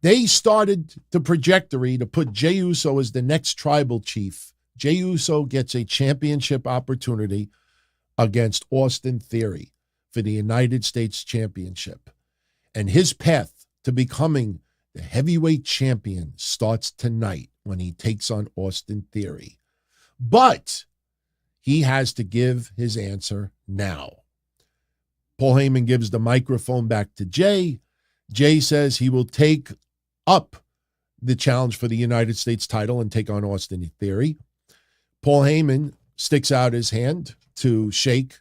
they started the trajectory to put Jey Uso as the next tribal chief. Jey Uso gets a championship opportunity against Austin Theory for the United States Championship. And his path to becoming the heavyweight champion starts tonight when he takes on Austin Theory. But he has to give his answer now. Paul Heyman gives the microphone back to Jey. Jey says he will take up the challenge for the United States title and take on Austin Theory. Paul Heyman sticks out his hand to shake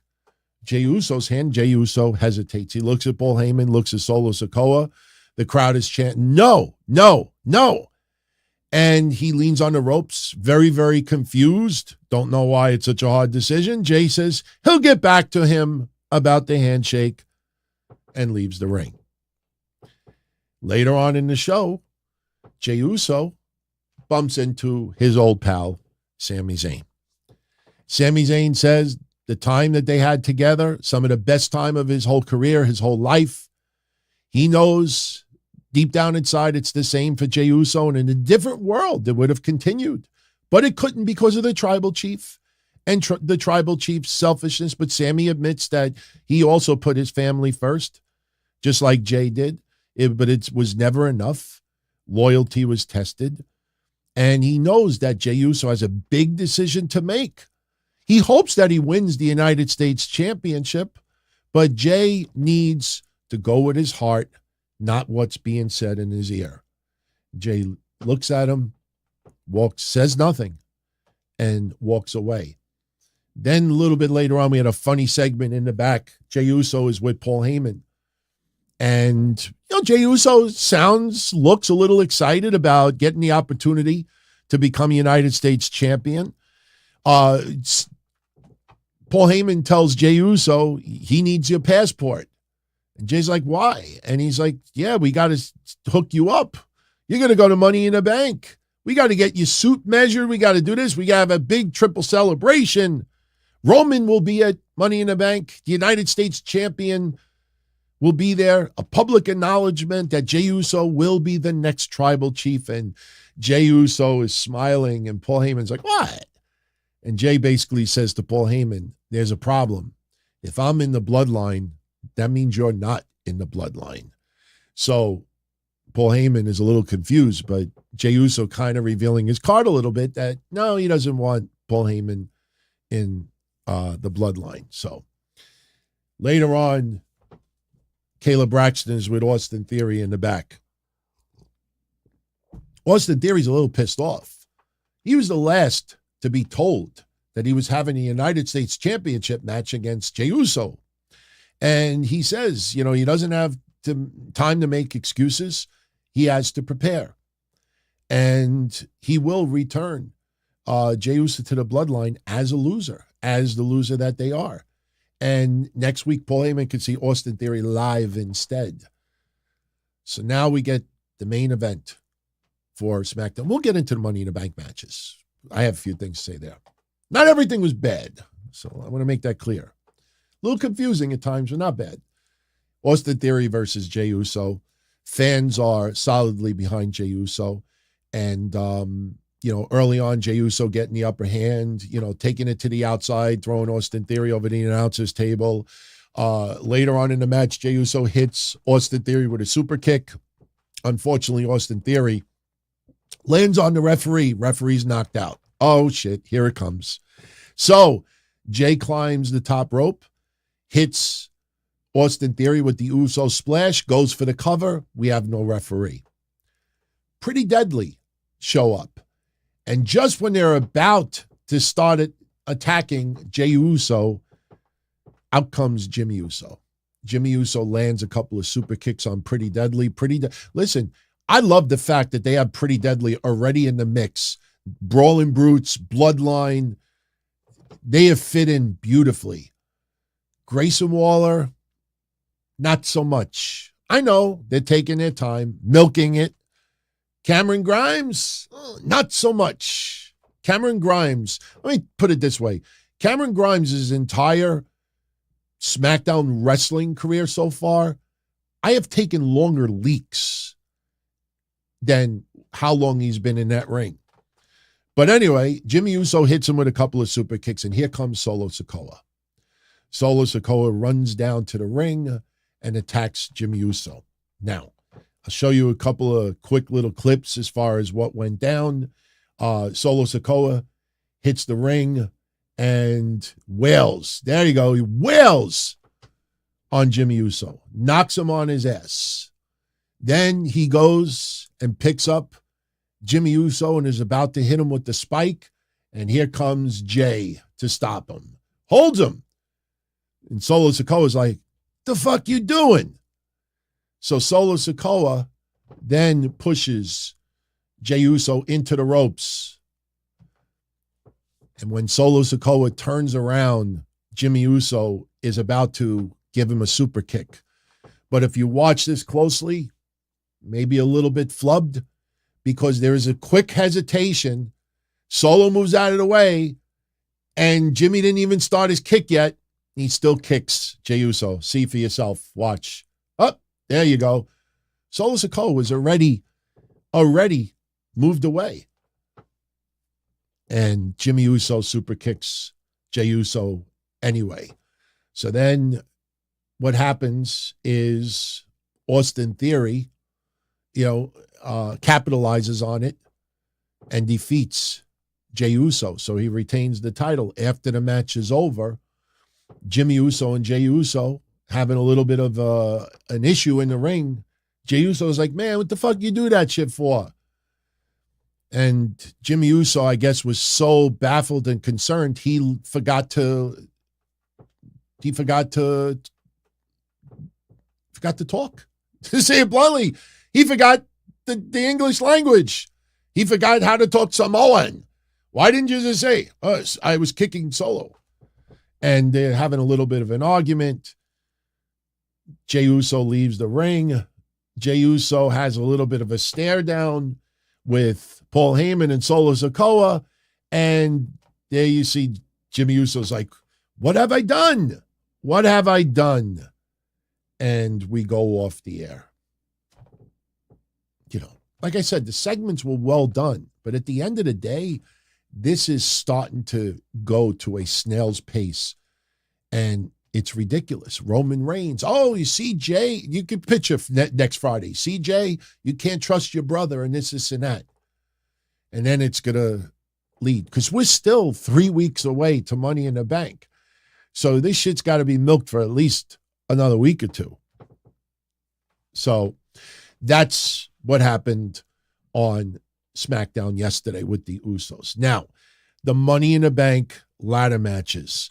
Jey Uso's hand. Jey Uso hesitates. He looks at Paul Heyman, looks at Solo Sikoa. The crowd is chanting, no, no, no. And he leans on the ropes, very, very confused. Don't know why it's such a hard decision. Jey says he'll get back to him about the handshake and leaves the ring. Later on in the show, Jey Uso bumps into his old pal, Sami Zayn. Sami Zayn says the time that they had together, some of the best time of his whole career, his whole life. He knows deep down inside, it's the same for Jey Uso, and in a different world, it would have continued. But it couldn't because of the tribal chief and the tribal chief's selfishness. But Sami admits that he also put his family first, just like Jey did. But it was never enough. Loyalty was tested. And he knows that Jey Uso has a big decision to make. He hopes that he wins the United States Championship, but Jey needs to go with his heart, not what's being said in his ear. Jey looks at him, says nothing, and walks away. Then a little bit later on, we had a funny segment in the back. Jey Uso is with Paul Heyman. And, Jey Uso looks a little excited about getting the opportunity to become United States champion. Paul Heyman tells Jey Uso he needs your passport. And Jay's like, why? And he's like, yeah, we got to hook you up. You're going to go to Money in the Bank. We got to get your suit measured. We got to do this. We got to have a big triple celebration. Roman will be at Money in the Bank. The United States champion will be there. A public acknowledgement that Jey Uso will be the next tribal chief. And Jey Uso is smiling. And Paul Heyman's like, what? And Jey basically says to Paul Heyman, there's a problem. If I'm in the bloodline, that means you're not in the bloodline. So Paul Heyman is a little confused, but Jey Uso kind of revealing his card a little bit that, no, he doesn't want Paul Heyman in the bloodline. So later on, Kayla Braxton is with Austin Theory in the back. Austin Theory's a little pissed off. He was the last to be told that he was having a United States Championship match against Jey Uso. And he says, he doesn't have time to make excuses. He has to prepare. And he will return Jey Uso to the bloodline as a loser, as the loser that they are. And next week, Paul Heyman could see Austin Theory live instead. So now we get the main event for SmackDown. We'll get into the Money in the Bank matches. I have a few things to say there. Not everything was bad, so I want to make that clear. A little confusing at times, but not bad. Austin Theory versus Jey Uso. Fans are solidly behind Jey Uso. And, early on, Jey Uso getting the upper hand, taking it to the outside, throwing Austin Theory over the announcer's table. Later on in the match, Jey Uso hits Austin Theory with a super kick. Unfortunately, Austin Theory lands on the referee. Referee's knocked out. Oh, shit, here it comes. So Jey climbs the top rope, hits Austin Theory with the Uso splash, goes for the cover. We have no referee. Pretty Deadly show up. And just when they're about to start attacking Jey Uso, out comes Jimmy Uso. Jimmy Uso lands a couple of super kicks on Pretty Deadly. Listen, I love the fact that they have Pretty Deadly already in the mix. Brawling Brutes, Bloodline, they have fit in beautifully. Grayson Waller, not so much. I know they're taking their time, milking it. Cameron Grimes, not so much. Cameron Grimes, let me put it this way. Cameron Grimes' entire SmackDown wrestling career so far, I have taken longer leaks than how long he's been in that ring. But anyway, Jimmy Uso hits him with a couple of super kicks, and here comes Solo Sikoa. Solo Sikoa runs down to the ring and attacks Jimmy Uso. Now, I'll show you a couple of quick little clips as far as what went down. Solo Sikoa hits the ring and wails. There you go. He wails on Jimmy Uso. Knocks him on his ass. Then he goes and picks up Jimmy Uso and is about to hit him with the spike. And here comes Jey to stop him. Holds him. And Solo Sikoa's like, the fuck you doing? So Solo Sikoa then pushes Jey Uso into the ropes. And when Solo Sikoa turns around, Jimmy Uso is about to give him a super kick. But if you watch this closely, maybe a little bit flubbed, because there is a quick hesitation. Solo moves out of the way, and Jimmy didn't even start his kick yet. He still kicks Jey Uso. See for yourself. Watch. Oh, there you go. Solo Sikoa was already moved away. And Jimmy Uso super kicks Jey Uso anyway. So then what happens is Austin Theory, capitalizes on it and defeats Jey Uso. So he retains the title. After the match is over, Jimmy Uso and Jey Uso having a little bit of an issue in the ring. Jey Uso's like, man, what the fuck you do that shit for? And Jimmy Uso, I guess, was so baffled and concerned, he forgot to talk. To say it bluntly, he forgot the English language. He forgot how to talk Samoan. Why didn't you just say, I was kicking Solo? And they're having a little bit of an argument. Jey Uso leaves the ring. Jey Uso has a little bit of a stare down with Paul Heyman and Solo Sikoa. And there you see Jimmy Uso's like, what have I done? What have I done? And we go off the air. Like I said, the segments were well done. But at the end of the day, this is starting to go to a snail's pace. And it's ridiculous. Roman Reigns. Oh, you see, Jey, you can picture next Friday. See, Jey, you can't trust your brother and this and that. And then it's going to lead. Because we're still 3 weeks away to Money in the Bank. So this shit's got to be milked for at least another week or two. So that's what happened on SmackDown yesterday with the Usos. Now, the Money in the Bank ladder matches.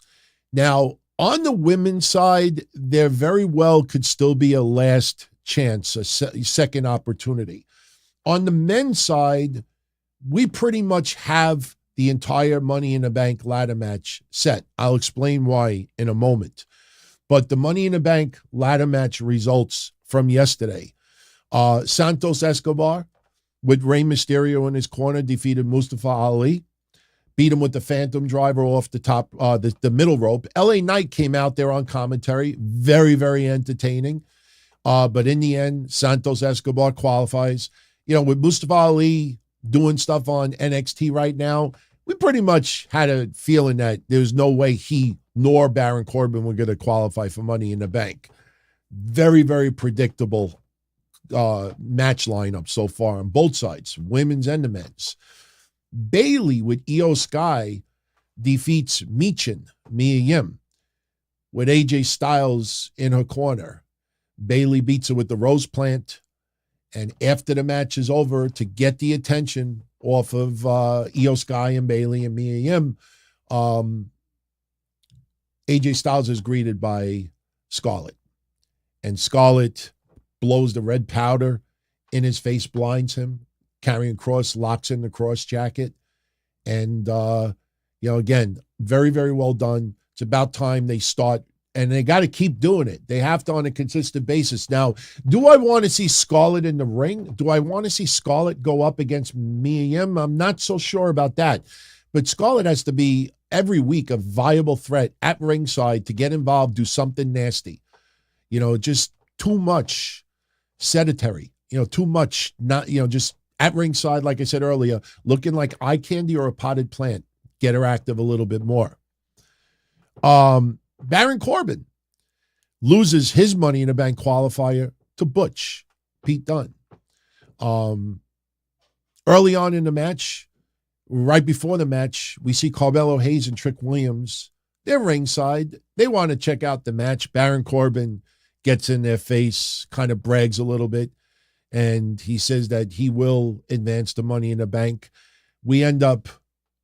Now, on the women's side, there very well could still be a last chance, a second opportunity. On the men's side, we pretty much have the entire Money in the Bank ladder match set. I'll explain why in a moment. But the Money in the Bank ladder match results from yesterday. Santos Escobar with Rey Mysterio in his corner, defeated Mustafa Ali, beat him with the Phantom Driver off the top, the middle rope. LA Knight came out there on commentary, very, very entertaining. But in the end, Santos Escobar qualifies. You know, with Mustafa Ali doing stuff on NXT right now, we pretty much had a feeling that there's no way he nor Baron Corbin were going to qualify for Money in the Bank. Very, very predictable match lineup so far on both sides, women's and the men's. Bayley with Io Sky defeats Michin, Mia Yim, with AJ Styles in her corner. Bayley beats her with the rose plant, and after the match is over, to get the attention off of Io Sky and Bayley and Mia Yim, AJ Styles is greeted by Scarlett, and Scarlett blows the red powder in his face, blinds him. Karrion Kross locks in the cross jacket, and again, very, very well done. It's about time they start. And they got to keep doing it. They have to on a consistent basis. Now, do I want to see Scarlett in the ring? Do I want to see Scarlett go up against Mia Yim? I'm not so sure about that. But Scarlett has to be, every week, a viable threat at ringside to get involved, do something nasty. You know, just too much sedentary. You know, too much, not, just at ringside, like I said earlier, looking like eye candy or a potted plant. Get her active a little bit more. Baron Corbin loses his Money in the Bank qualifier to Butch, Pete Dunne. Early on in the match, right before the match, we see Carmelo Hayes and Trick Williams. They're ringside. They want to check out the match. Baron Corbin gets in their face, kind of brags a little bit, and he says that he will advance the Money in the Bank. We end up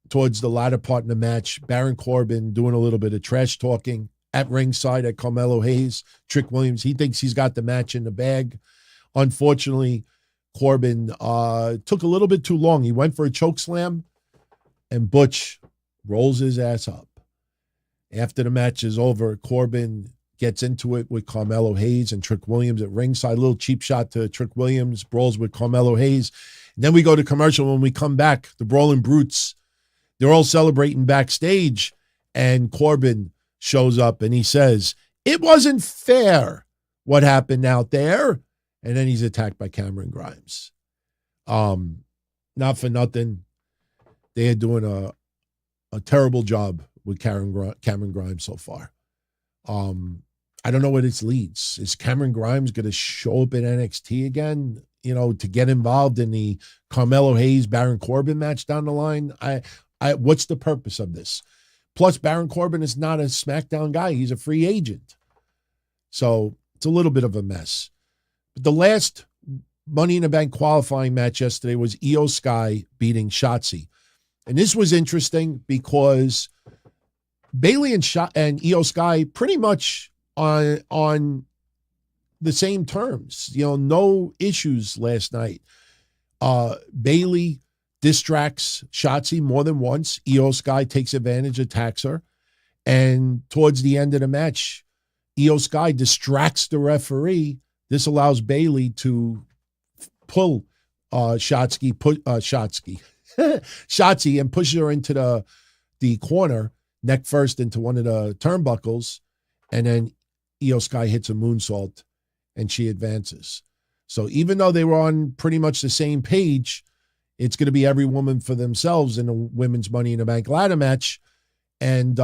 towards the latter part in the match, Baron Corbin doing a little bit of trash talking at ringside at Carmelo Hayes. Trick Williams, he thinks he's got the match in the bag. Unfortunately, Corbin took a little bit too long. He went for a choke slam, and Butch rolls his ass up. After the match is over, Corbin gets into it with Carmelo Hayes and Trick Williams at ringside. A little cheap shot to Trick Williams, brawls with Carmelo Hayes. And then we go to commercial. When we come back, the Brawling Brutes, they're all celebrating backstage, and Corbin shows up and he says, "It wasn't fair what happened out there." And then he's attacked by Cameron Grimes. Not for nothing, they are doing a terrible job with Cameron Grimes so far. I don't know what this leads. Is Cameron Grimes going to show up in NXT again, to get involved in the Carmelo Hayes, Baron Corbin match down the line? What's the purpose of this? Plus, Baron Corbin is not a SmackDown guy. He's a free agent. So it's a little bit of a mess. But the last Money in the Bank qualifying match yesterday was Io Sky beating Shotzi. And this was interesting because Bayley and Io Sky pretty much on the same terms. No issues last night. Bayley distracts Shotzi more than once. Io Sky takes advantage, attacks her. And towards the end of the match, Io Sky distracts the referee. This allows Bayley to pull Shotzi and push her into the corner, neck first into one of the turnbuckles. And then Io Sky hits a moonsault and she advances. So even though they were on pretty much the same page, it's going to be every woman for themselves in the women's Money in the Bank ladder match. And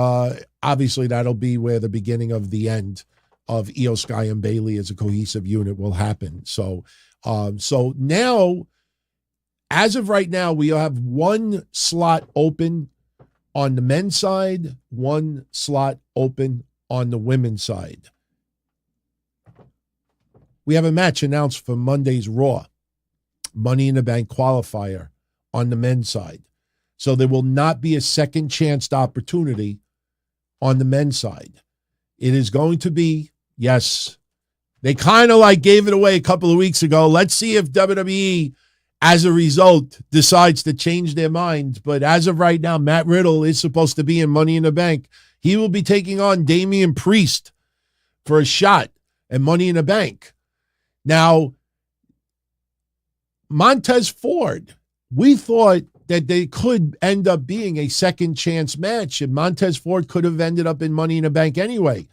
obviously that'll be where the beginning of the end of Io Sky and Bayley as a cohesive unit will happen. So now, as of right now, we have one slot open on the men's side, one slot open on the women's side. We have a match announced for Monday's Raw, Money in the Bank qualifier on the men's side. So there will not be a second chanced opportunity on the men's side. It is going to be, yes, they kind of gave it away a couple of weeks ago. Let's see if WWE, as a result, decides to change their mind. But as of right now, Matt Riddle is supposed to be in Money in the Bank. He will be taking on Damian Priest for a shot at Money in the Bank. Now, Montez Ford, we thought that they could end up being a second chance match, and Montez Ford could have ended up in Money in the Bank anyway.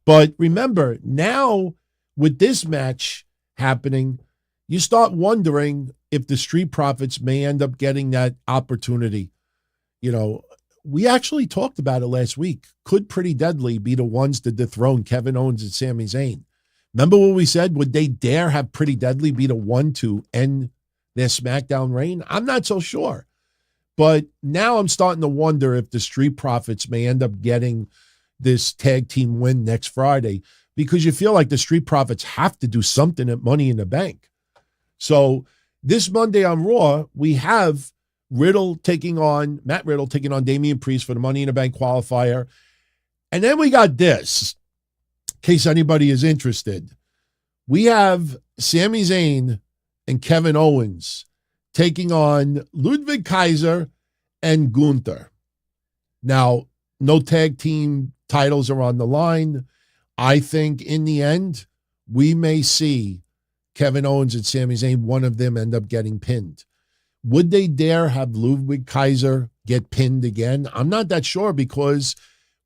But remember, now with this match happening, you start wondering if the Street Profits may end up getting that opportunity. You know, we actually talked about it last week. Could Pretty Deadly be the ones to dethrone Kevin Owens and Sami Zayn? Remember what we said? Would they dare have Pretty Deadly be the one to end their SmackDown reign? I'm not so sure. But now I'm starting to wonder if the Street Profits may end up getting this tag team win next Friday, because you feel like the Street Profits have to do something at Money in the Bank. So this Monday on Raw, we have Matt Riddle taking on Damian Priest for the Money in the Bank qualifier. And then we got this, in case anybody is interested. We have Sami Zayn and Kevin Owens taking on Ludwig Kaiser and Gunther. Now, no tag team titles are on the line. I think in the end, we may see Kevin Owens and Sami Zayn, one of them end up getting pinned. Would they dare have Ludwig Kaiser get pinned again? I'm not that sure, because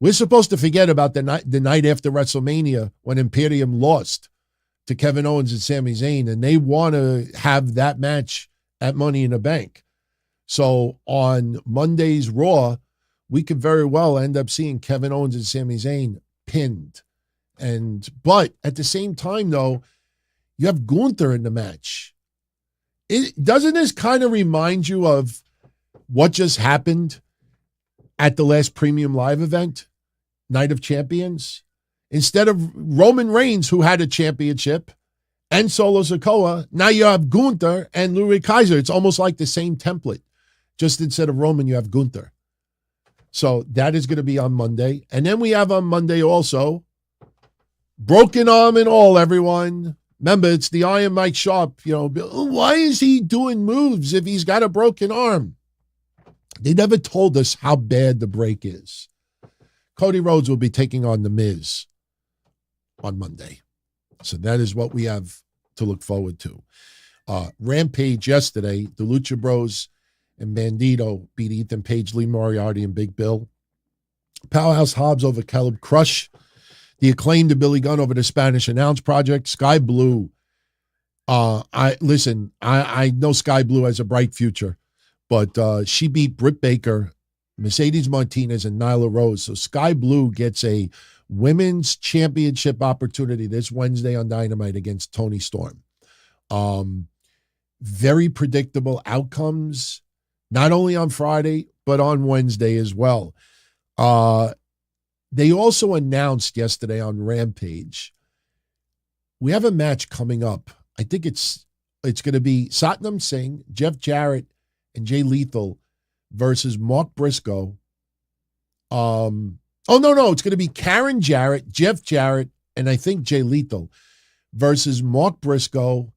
we're supposed to forget about the night after WrestleMania when Imperium lost to Kevin Owens and Sami Zayn, and they want to have that match at Money in the Bank. So on Monday's Raw, we could very well end up seeing Kevin Owens and Sami Zayn pinned. But at the same time, though, you have Gunther in the match. Doesn't this kind of remind you of what just happened at the last Premium Live event, Night of Champions? Instead of Roman Reigns, who had a championship, and Solo Sikoa, now you have Gunther and Ludwig Kaiser. It's almost like the same template. Just instead of Roman, you have Gunther. So that is going to be on Monday. And then we have on Monday also, broken arm and all, everyone. Remember, it's the Iron Mike Sharp. You know, why is he doing moves if he's got a broken arm? They never told us how bad the break is. Cody Rhodes will be taking on The Miz on Monday. So that is what we have to look forward to. Rampage yesterday, the Lucha Bros and Bandito beat Ethan Page, Lee Moriarty, and Big Bill. Powerhouse Hobbs over Caleb Crush. The Acclaimed to Billy Gunn over the Spanish Announce Project. Sky Blue. I know Sky Blue has a bright future, but she beat Britt Baker, Mercedes Martinez, and Nyla Rose. So Sky Blue gets a women's championship opportunity this Wednesday on Dynamite against Toni Storm. Very predictable outcomes, not only on Friday, but on Wednesday as well. They also announced yesterday on Rampage, we have a match coming up. I think it's going to be Satnam Singh, Jeff Jarrett, and Jay Lethal versus Mark Briscoe. It's going to be Karen Jarrett, Jeff Jarrett, and I think Jay Lethal versus Mark Briscoe.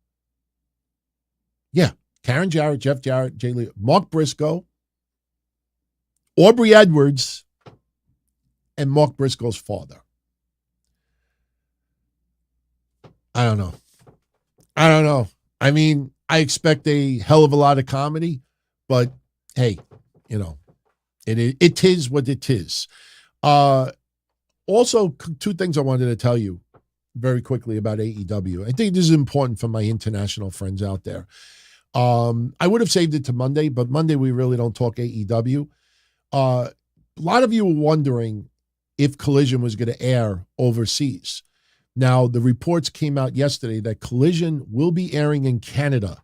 Yeah, Karen Jarrett, Jeff Jarrett, Jay Lethal, Mark Briscoe, Aubrey Edwards, and Mark Briscoe's father. I don't know. I mean, I expect a hell of a lot of comedy, but hey, you know, it is what it is. Also, two things I wanted to tell you very quickly about AEW. I think this is important for my international friends out there. I would have saved it to Monday, but Monday we really don't talk AEW. A lot of you were wondering if Collision was going to air overseas. Now, the reports came out yesterday that Collision will be airing in Canada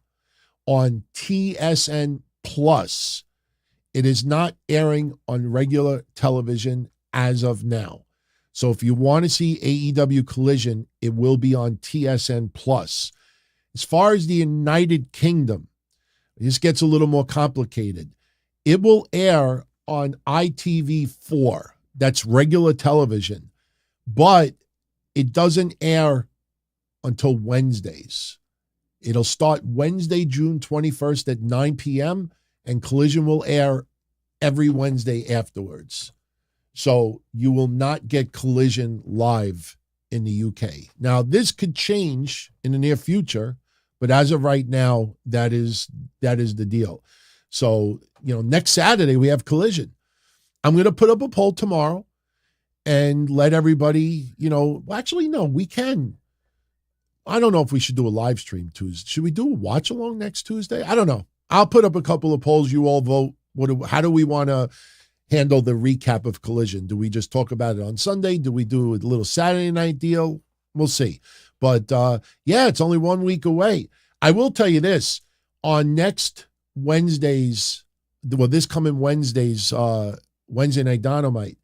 on TSN Plus. It is not airing on regular television as of now. So if you want to see AEW Collision, it will be on TSN Plus. As far as the United Kingdom, this gets a little more complicated. It will air on ITV4. That's regular television, but it doesn't air until Wednesdays. It'll start Wednesday, June 21st at 9 p.m., and Collision will air every Wednesday afterwards. So you will not get Collision live in the UK. Now, this could change in the near future, But as of right now, that is the deal. So, next Saturday we have Collision. I'm going to put up a poll tomorrow and let everybody, actually, no, we can. I don't know if we should do a live stream Tuesday. Should we do a watch along next Tuesday? I don't know. I'll put up a couple of polls. You all vote. How do we want to handle the recap of Collision? Do we just talk about it on Sunday? Do we do a little Saturday night deal? We'll see. But it's only 1 week away. I will tell you this, on next Wednesday's, this coming Wednesday's Wednesday Night Dynamite,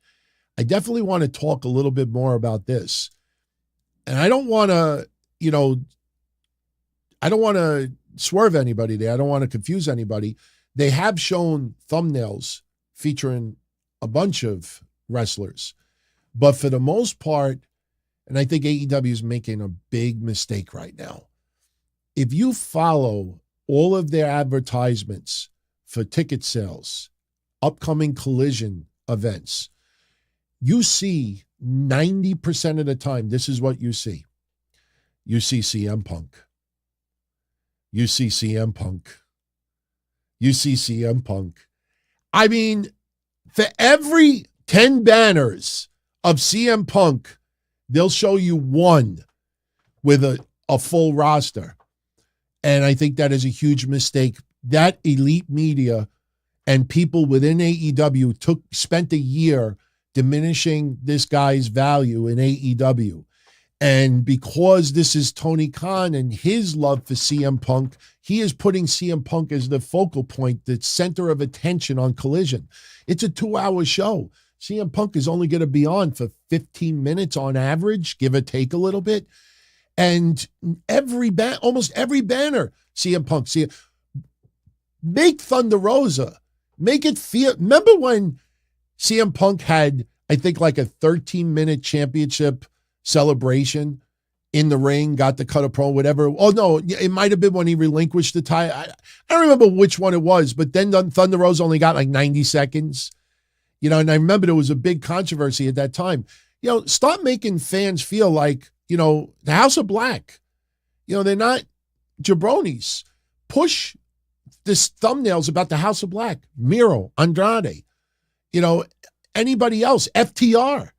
I definitely want to talk a little bit more about this. And I don't want to, I don't want to swerve anybody there. I don't want to confuse anybody. They have shown thumbnails featuring a bunch of wrestlers. But for the most part, and I think AEW is making a big mistake right now. If you follow all of their advertisements for ticket sales, upcoming Collision events, you see 90% of the time, this is what you see. You see CM Punk. You see CM Punk. You see CM Punk. I mean, for every 10 banners of CM Punk, they'll show you one with a full roster. And I think that is a huge mistake. That elite media and people within AEW spent a year diminishing this guy's value in AEW. And because this is Tony Khan and his love for CM Punk, he is putting CM Punk as the focal point, the center of attention on Collision. It's a 2-hour show. CM Punk is only going to be on for 15 minutes on average, give or take a little bit. And almost every banner, CM Punk, make Thunder Rosa, make it feel. Remember when CM Punk had, I think, like a 13-minute championship celebration in the ring, got to cut a promo, whatever. Oh, no, it might have been when he relinquished the title. I don't remember which one it was, but then Thunder Rosa only got like 90 seconds. And I remember there was a big controversy at that time. Start making fans feel like, the House of Black. They're not jabronis. Push this thumbnails about the House of Black, Miro, Andrade, anybody else, FTR.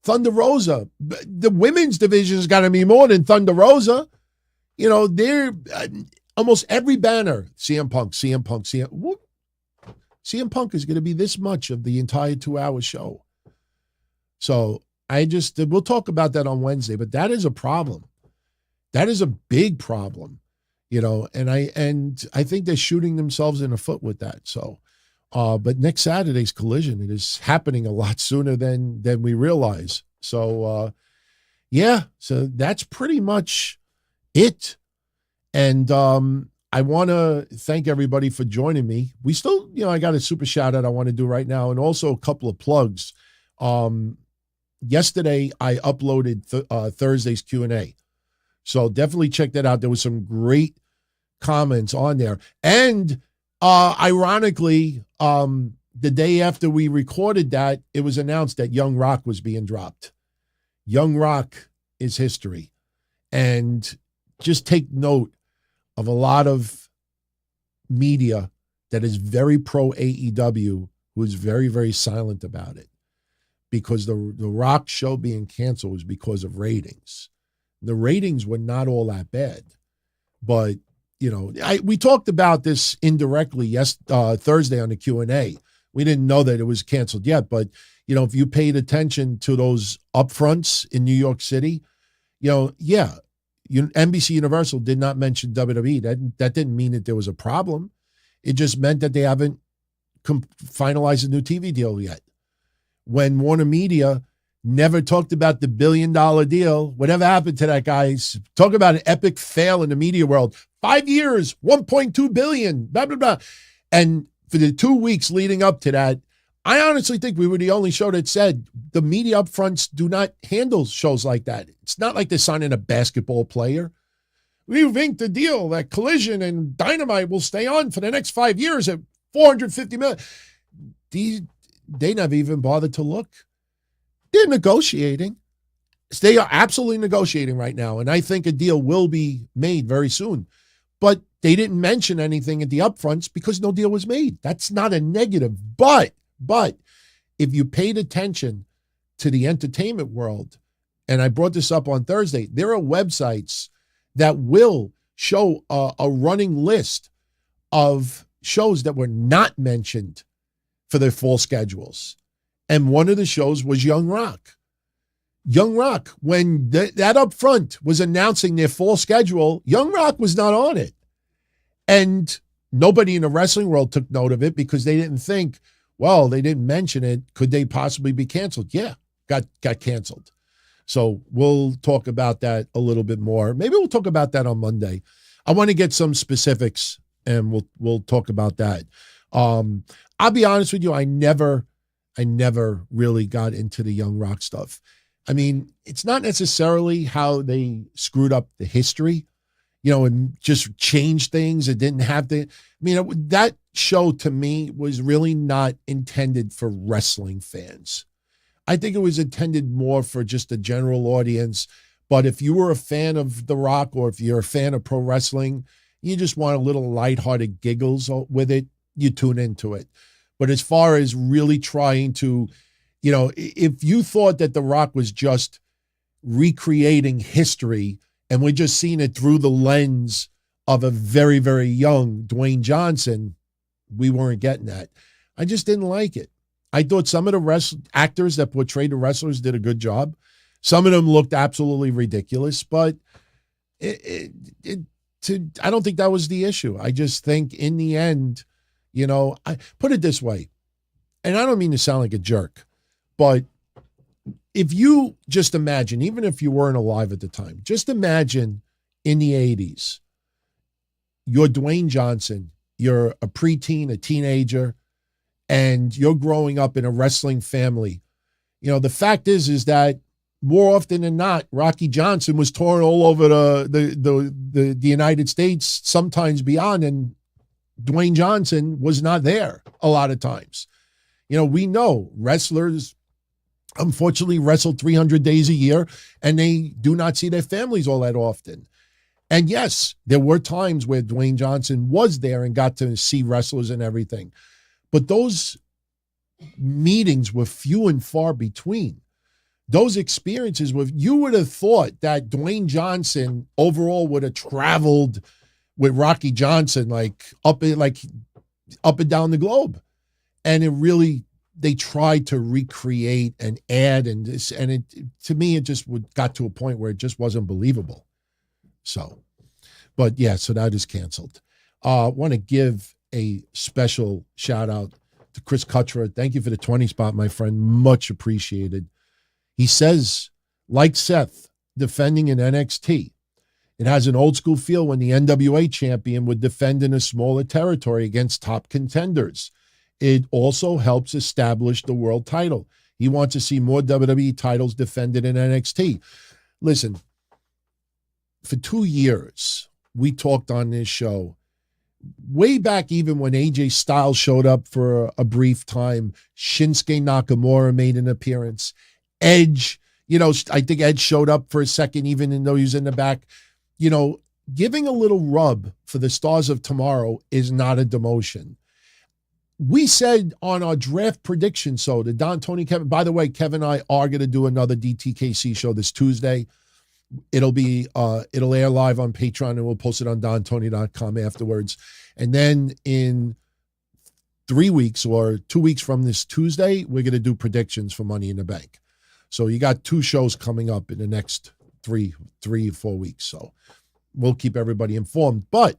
Thunder Rosa. The women's division has got to be more than Thunder Rosa. They're almost every banner, CM Punk. CM Punk is going to be this much of the entire 2-hour show. So we'll talk about that on Wednesday, but that is a problem. That is a big problem, and I think they're shooting themselves in the foot with that. So, but next Saturday's Collision, it is happening a lot sooner than we realize. So, so that's pretty much it. And I want to thank everybody for joining me. We still, I got a super shout out I want to do right now, and also a couple of plugs. Yesterday, I uploaded Thursday's Q&A. So definitely check that out. There was some great comments on there. And ironically, the day after we recorded that, it was announced that Young Rock was being dropped. Young Rock is history. And just take note of a lot of media that is very pro AEW who is very, very silent about it. Because the Rock show being canceled was because of ratings. The ratings were not all that bad. But, we talked about this indirectly Thursday on the Q&A. We didn't know that it was canceled yet. But, if you paid attention to those upfronts in New York City, NBC Universal did not mention WWE. That didn't mean that there was a problem. It just meant that they haven't finalized a new TV deal yet. When Warner Media never talked about the $1 billion deal, whatever happened to that, guys? Talk about an epic fail in the media world. 5 years, $1.2 billion, blah, blah, blah. And for the 2 weeks leading up to that, I honestly think we were the only show that said the media upfronts do not handle shows like that. It's not like they're signing a basketball player. We've inked a deal that Collision and Dynamite will stay on for the next 5 years at $450 million. They never even bothered to look. They're negotiating. They are absolutely negotiating right now, and I think a deal will be made very soon. But they didn't mention anything at the upfronts because no deal was made. That's not a negative. But if you paid attention to the entertainment world, and I brought this up on Thursday, there are websites that will show a running list of shows that were not mentioned for their fall schedules. And one of the shows was Young Rock. Young Rock, when that up front was announcing their fall schedule, Young Rock was not on it. And nobody in the wrestling world took note of it because they didn't think, well, they didn't mention it. Could they possibly be canceled? Yeah, got canceled. So we'll talk about that a little bit more. Maybe we'll talk about that on Monday. I want to get some specifics, and we'll talk about that. I'll be honest with you, I never really got into the Young Rock stuff. I mean, it's not necessarily how they screwed up the history, and just changed things. It didn't have to. I mean, that show to me was really not intended for wrestling fans. I think it was intended more for just a general audience. But if you were a fan of The Rock, or if you're a fan of pro wrestling, you just want a little lighthearted giggles with it, you tune into it. But as far as really trying to, if you thought that The Rock was just recreating history and we're just seeing it through the lens of a very, very young Dwayne Johnson, we weren't getting that. I just didn't like it. I thought some of the actors that portrayed the wrestlers did a good job. Some of them looked absolutely ridiculous, but I don't think that was the issue. I just think in the end, I put it this way, and I don't mean to sound like a jerk, but if you just imagine, even if you weren't alive at the time, just imagine in the 80s, you're Dwayne Johnson, you're a preteen, a teenager, and you're growing up in a wrestling family. The fact is that more often than not, Rocky Johnson was touring all over the United States, sometimes beyond, and Dwayne Johnson was not there a lot of times. We know wrestlers, unfortunately, wrestle 300 days a year, and they do not see their families all that often. And yes, there were times where Dwayne Johnson was there and got to see wrestlers and everything. But those meetings were few and far between. Those experiences you would have thought that Dwayne Johnson overall would have traveled with Rocky Johnson up and down the globe. And they tried to recreate and add to me, it just got to a point where it just wasn't believable. So that is canceled. I want to give a special shout out to Chris Cuttra. Thank you for the 20 spot, my friend. Much appreciated. He says, like Seth defending in NXT, it has an old school feel when the NWA champion would defend in a smaller territory against top contenders. It also helps establish the world title. He wants to see more WWE titles defended in NXT. Listen, for 2 years, we talked on this show, way back even when AJ Styles showed up for a brief time, Shinsuke Nakamura made an appearance. Edge, I think Edge showed up for a second, even though he was in the back. Giving a little rub for the Stars of Tomorrow is not a demotion. We said on our draft prediction show, the Don, Tony, Kevin, by the way, Kevin and I are going to do another DTKC show this Tuesday. It'll air live on Patreon, and we'll post it on DonTony.com afterwards. And then in 3 weeks or 2 weeks from this Tuesday, we're going to do predictions for Money in the Bank. So you got 2 shows coming up in the next 3 or 4 weeks. So we'll keep everybody informed. But,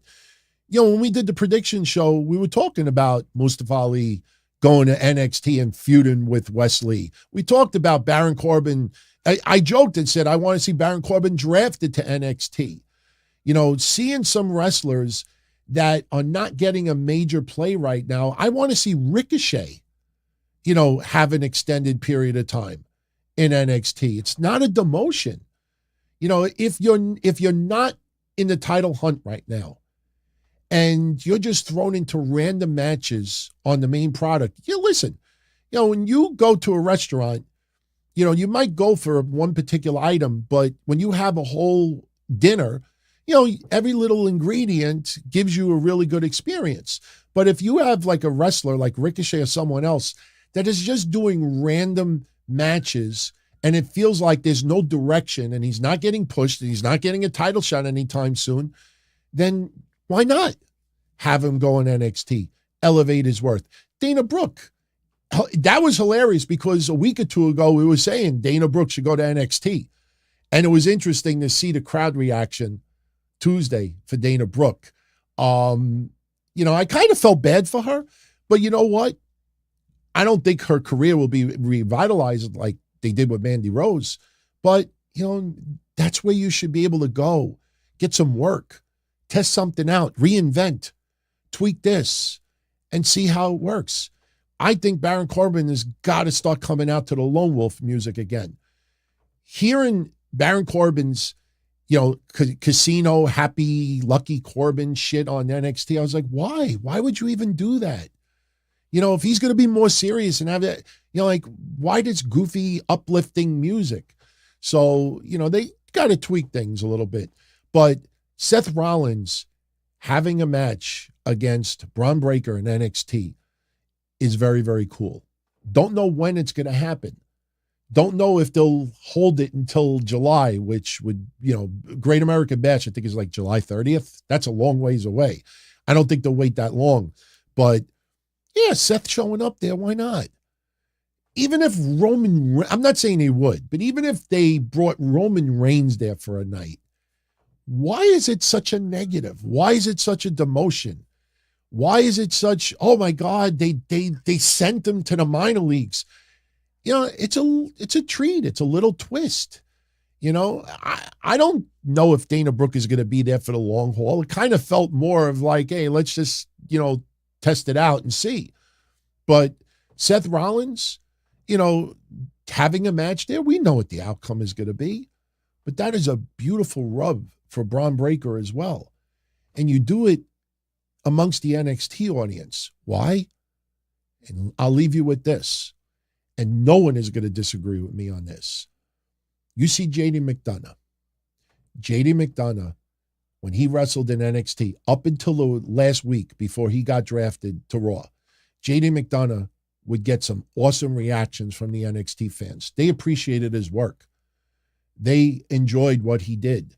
when we did the prediction show, we were talking about Mustafa Ali going to NXT and feuding with Wesley. We talked about Baron Corbin. I joked and said, I want to see Baron Corbin drafted to NXT. Seeing some wrestlers that are not getting a major play right now, I want to see Ricochet, have an extended period of time in NXT. It's not a demotion. If you're not in the title hunt right now and you're just thrown into random matches on the main product, listen, when you go to a restaurant, You might go for one particular item, but when you have a whole dinner, every little ingredient gives you a really good experience. But if you have like a wrestler like Ricochet or someone else that is just doing random matches and it feels like there's no direction and he's not getting pushed and he's not getting a title shot anytime soon, then why not have him go in NXT, elevate his worth? Dana Brooke, that was hilarious because a week or two ago we were saying Dana Brooke should go to NXT. And it was interesting to see the crowd reaction Tuesday for Dana Brooke. I kind of felt bad for her, but you know what? I don't think her career will be revitalized like they did with Mandy Rose. But, that's where you should be able to go, get some work, test something out, reinvent, tweak this, and see how it works. I think Baron Corbin has got to start coming out to the Lone Wolf music again. Hearing Baron Corbin's, casino, happy, lucky Corbin shit on NXT, I was like, why? Why would you even do that? If he's going to be more serious and have that, why this goofy, uplifting music? So, they got to tweak things a little bit. But Seth Rollins having a match against Braun Breaker in NXT is very, very cool. Don't know when it's going to happen. Don't know if they'll hold it until July, which would, Great American Bash, I think is like July 30th. That's a long ways away. I don't think they'll wait that long. But yeah, Seth showing up there, why not? Even if I'm not saying he would, but even if they brought Roman Reigns there for a night, why is it such a negative? Why is it such a demotion? Why is it such, oh my God, they sent him to the minor leagues? It's a treat. It's a little twist. I don't know if Dana Brooke is going to be there for the long haul. It kind of felt more of like, hey, let's just, test it out and see. But Seth Rollins, having a match there, we know what the outcome is going to be. But that is a beautiful rub for Braun Breaker as well. And you do it amongst the NXT audience. Why? And I'll leave you with this. And no one is going to disagree with me on this. You see JD McDonough. JD McDonough, when he wrestled in NXT, up until the last week before he got drafted to Raw, JD McDonough would get some awesome reactions from the NXT fans. They appreciated his work. They enjoyed what he did.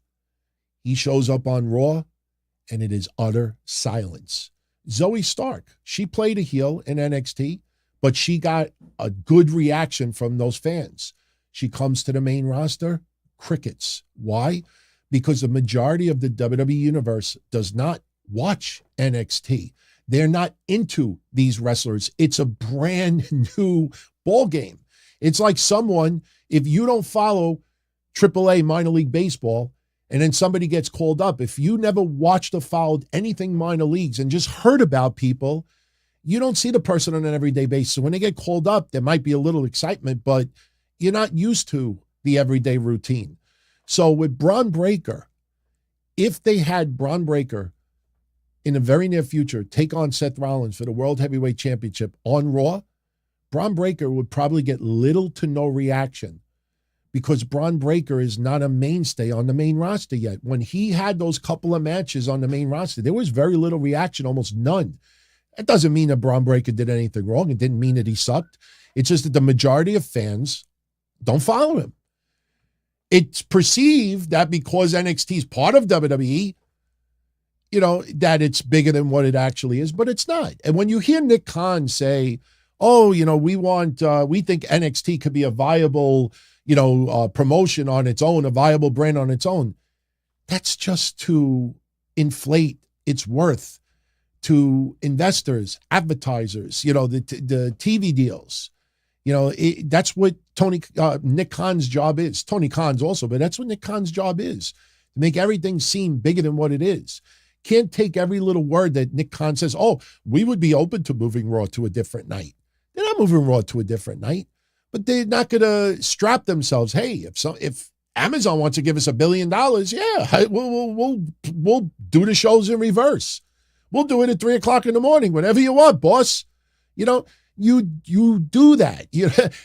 He shows up on Raw, and it is utter silence. Zoe Stark, she played a heel in NXT, but she got a good reaction from those fans. She comes to the main roster, crickets. Why? Because the majority of the WWE universe does not watch NXT. They're not into these wrestlers. It's a brand new ball game. It's like someone, if you don't follow AAA minor league baseball, and then somebody gets called up, if you never watched or followed anything minor leagues and just heard about people, you don't see the person on an everyday basis. So when they get called up, there might be a little excitement, but you're not used to the everyday routine. So with Braun Breaker, if they had Braun Breaker in the very near future take on Seth Rollins for the World Heavyweight Championship on Raw, Braun Breaker would probably get little to no reaction because Braun Breaker is not a mainstay on the main roster yet. When he had those couple of matches on the main roster, there was very little reaction, almost none. That doesn't mean that Braun Breaker did anything wrong. It didn't mean that he sucked. It's just that the majority of fans don't follow him. It's perceived that because NXT is part of WWE, that it's bigger than what it actually is, but it's not. And when you hear Nick Khan say, oh, we think NXT could be a viable, promotion on its own, a viable brand on its own, that's just to inflate its worth to investors, advertisers, the TV deals. That's what Nick Khan's job is. Tony Khan's also, but that's what Nick Khan's job is, to make everything seem bigger than what it is. Can't take every little word that Nick Khan says, oh, we would be open to moving Raw to a different night. They're not moving Raw to a different night, but they're not going to strap themselves. Hey, if Amazon wants to give us $1 billion, yeah, we'll do the shows in reverse. We'll do it at 3:00 in the morning, whenever you want, boss. you do that.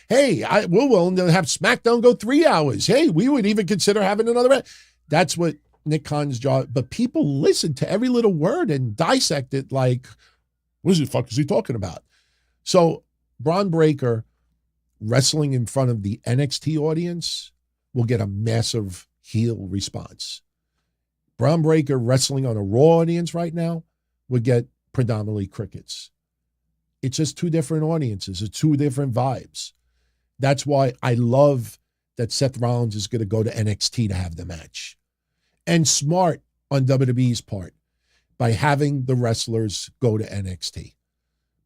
Hey, we're willing to have SmackDown go 3 hours. Hey, we would even consider having another. That's what Nick Khan's job. But people listen to every little word and dissect it like, what the fuck is he talking about? So Braun Breaker wrestling in front of the NXT audience will get a massive heel response. Braun Breaker wrestling on a Raw audience right now would get predominantly crickets. It's just two different audiences. It's two different vibes. That's why I love that Seth Rollins is going to go to NXT to have the match. And smart on WWE's part by having the wrestlers go to NXT,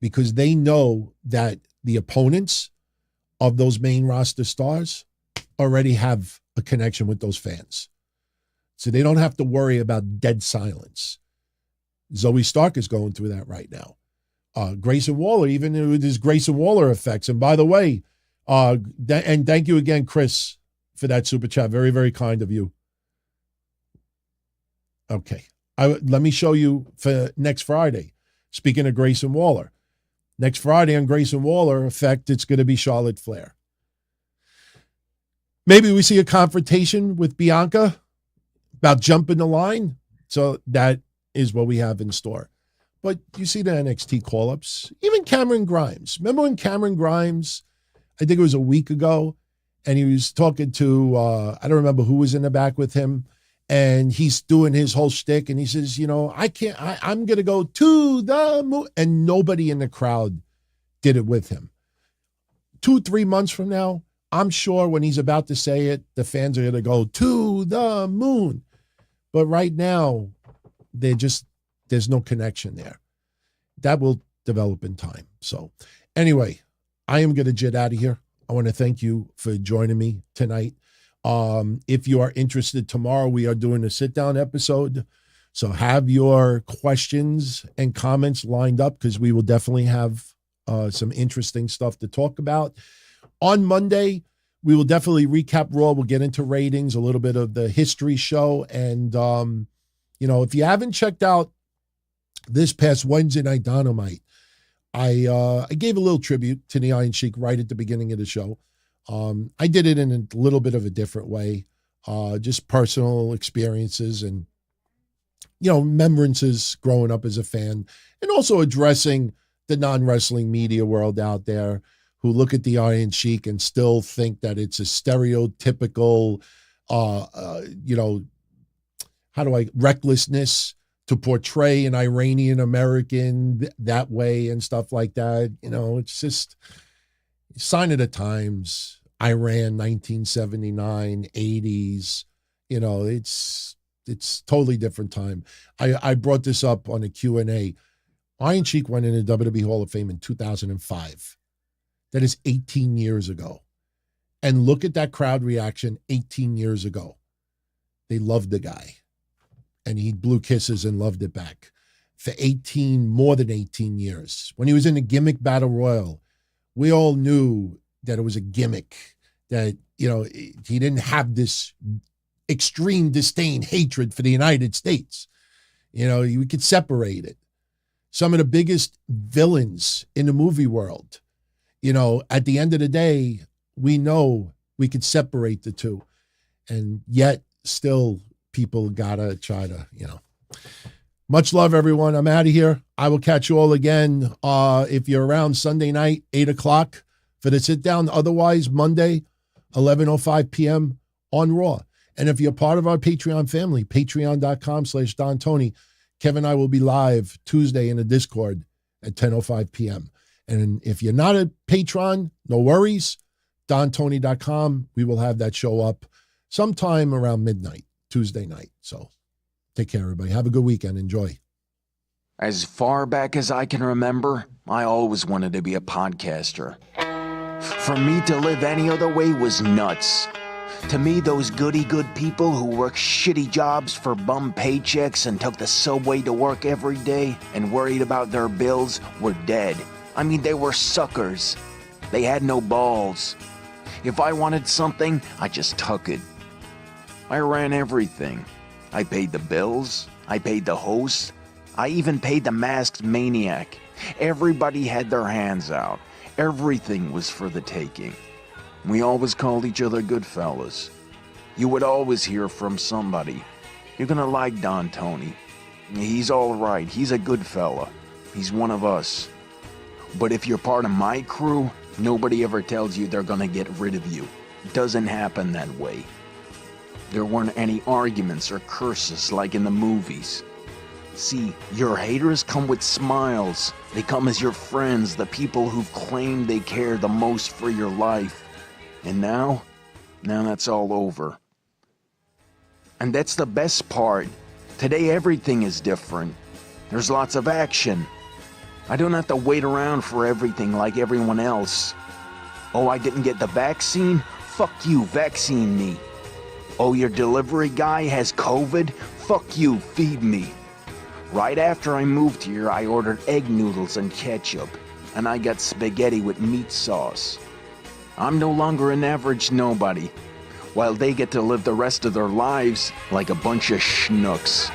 because they know that the opponents of those main roster stars already have a connection with those fans. So they don't have to worry about dead silence. Zoe Stark is going through that right now. Grayson Waller, even with his Grayson Waller effects. And by the way, and thank you again, Chris, for that super chat. Very, very kind of you. Okay. Let me show you for next Friday. Speaking of Grayson Waller, next Friday on Grayson Waller effect, it's going to be Charlotte Flair. Maybe we see a confrontation with Bianca about jumping the line. So that is what we have in store. But you see the NXT call-ups, even Cameron Grimes. Remember when Cameron Grimes, I think it was a week ago, and he was talking to, I don't remember who was in the back with him, and he's doing his whole shtick, and he says, I'm going to go to the moon. And nobody in the crowd did it with him. 2-3 months from now, I'm sure when he's about to say it, the fans are going to go to the moon. But right now, there's no connection there. That will develop in time. So anyway, I am going to jet out of here. I want to thank you for joining me tonight. If you are interested, tomorrow we are doing a sit-down episode. So have your questions and comments lined up, because we will definitely have some interesting stuff to talk about. On Monday, we will definitely recap Raw. We'll get into ratings, a little bit of the history show. And, if you haven't checked out this past Wednesday Night Dynamite, I gave a little tribute to the Iron Shiek right at the beginning of the show. I did it in a little bit of a different way, just personal experiences and, remembrances growing up as a fan, and also addressing the non-wrestling media world out there who look at the Iron Shiek and still think that it's a stereotypical, recklessness to portray an Iranian American that way and stuff like that. It's just a sign of the times. Iran, 1979, 80s. It's totally different time. I brought this up on a Q&A. Iron Sheik went in the WWE Hall of Fame in 2005. That is 18 years ago. And look at that crowd reaction 18 years ago. They loved the guy. And he blew kisses and loved it back for more than 18 years. When he was in the gimmick battle royal, we all knew that it was a gimmick, that, he didn't have this extreme disdain, hatred for the United States. We could separate it. Some of the biggest villains in the movie world, at the end of the day, we know we could separate the two. And yet still people gotta try to, Much love, everyone. I'm out of here. I will catch you all again if you're around Sunday night, 8 o'clock for the sit down. Otherwise, Monday, 11:05 p.m. on Raw. And if you're part of our Patreon family, patreon.com/Don Tony, Kevin and I will be live Tuesday in the Discord at 10:05 p.m. And if you're not a patron, no worries. DonTony.com. We will have that show up sometime around midnight, Tuesday night. So take care, everybody. Have a good weekend. Enjoy. As far back as I can remember, I always wanted to be a podcaster. For me to live any other way was nuts. To me, those goody-good people who worked shitty jobs for bum paychecks and took the subway to work every day and worried about their bills were dead. I mean, they were suckers. They had no balls. If I wanted something, I just took it. I ran everything. I paid the bills. I paid the host. I even paid the masked maniac. Everybody had their hands out. Everything was for the taking. We always called each other good fellas. You would always hear from somebody. You're gonna like Don Tony. He's alright, he's a good fella. He's one of us. But if you're part of my crew, nobody ever tells you they're gonna get rid of you. It doesn't happen that way. There weren't any arguments or curses like in the movies. See, your haters come with smiles. They come as your friends, the people who've claimed they care the most for your life. And now that's all over. And that's the best part. Today everything is different. There's lots of action. I don't have to wait around for everything like everyone else. Oh, I didn't get the vaccine? Fuck you, vaccine me. Oh, your delivery guy has COVID? Fuck you, feed me. Right after I moved here, I ordered egg noodles and ketchup, and I got spaghetti with meat sauce. I'm no longer an average nobody, while they get to live the rest of their lives like a bunch of schnooks.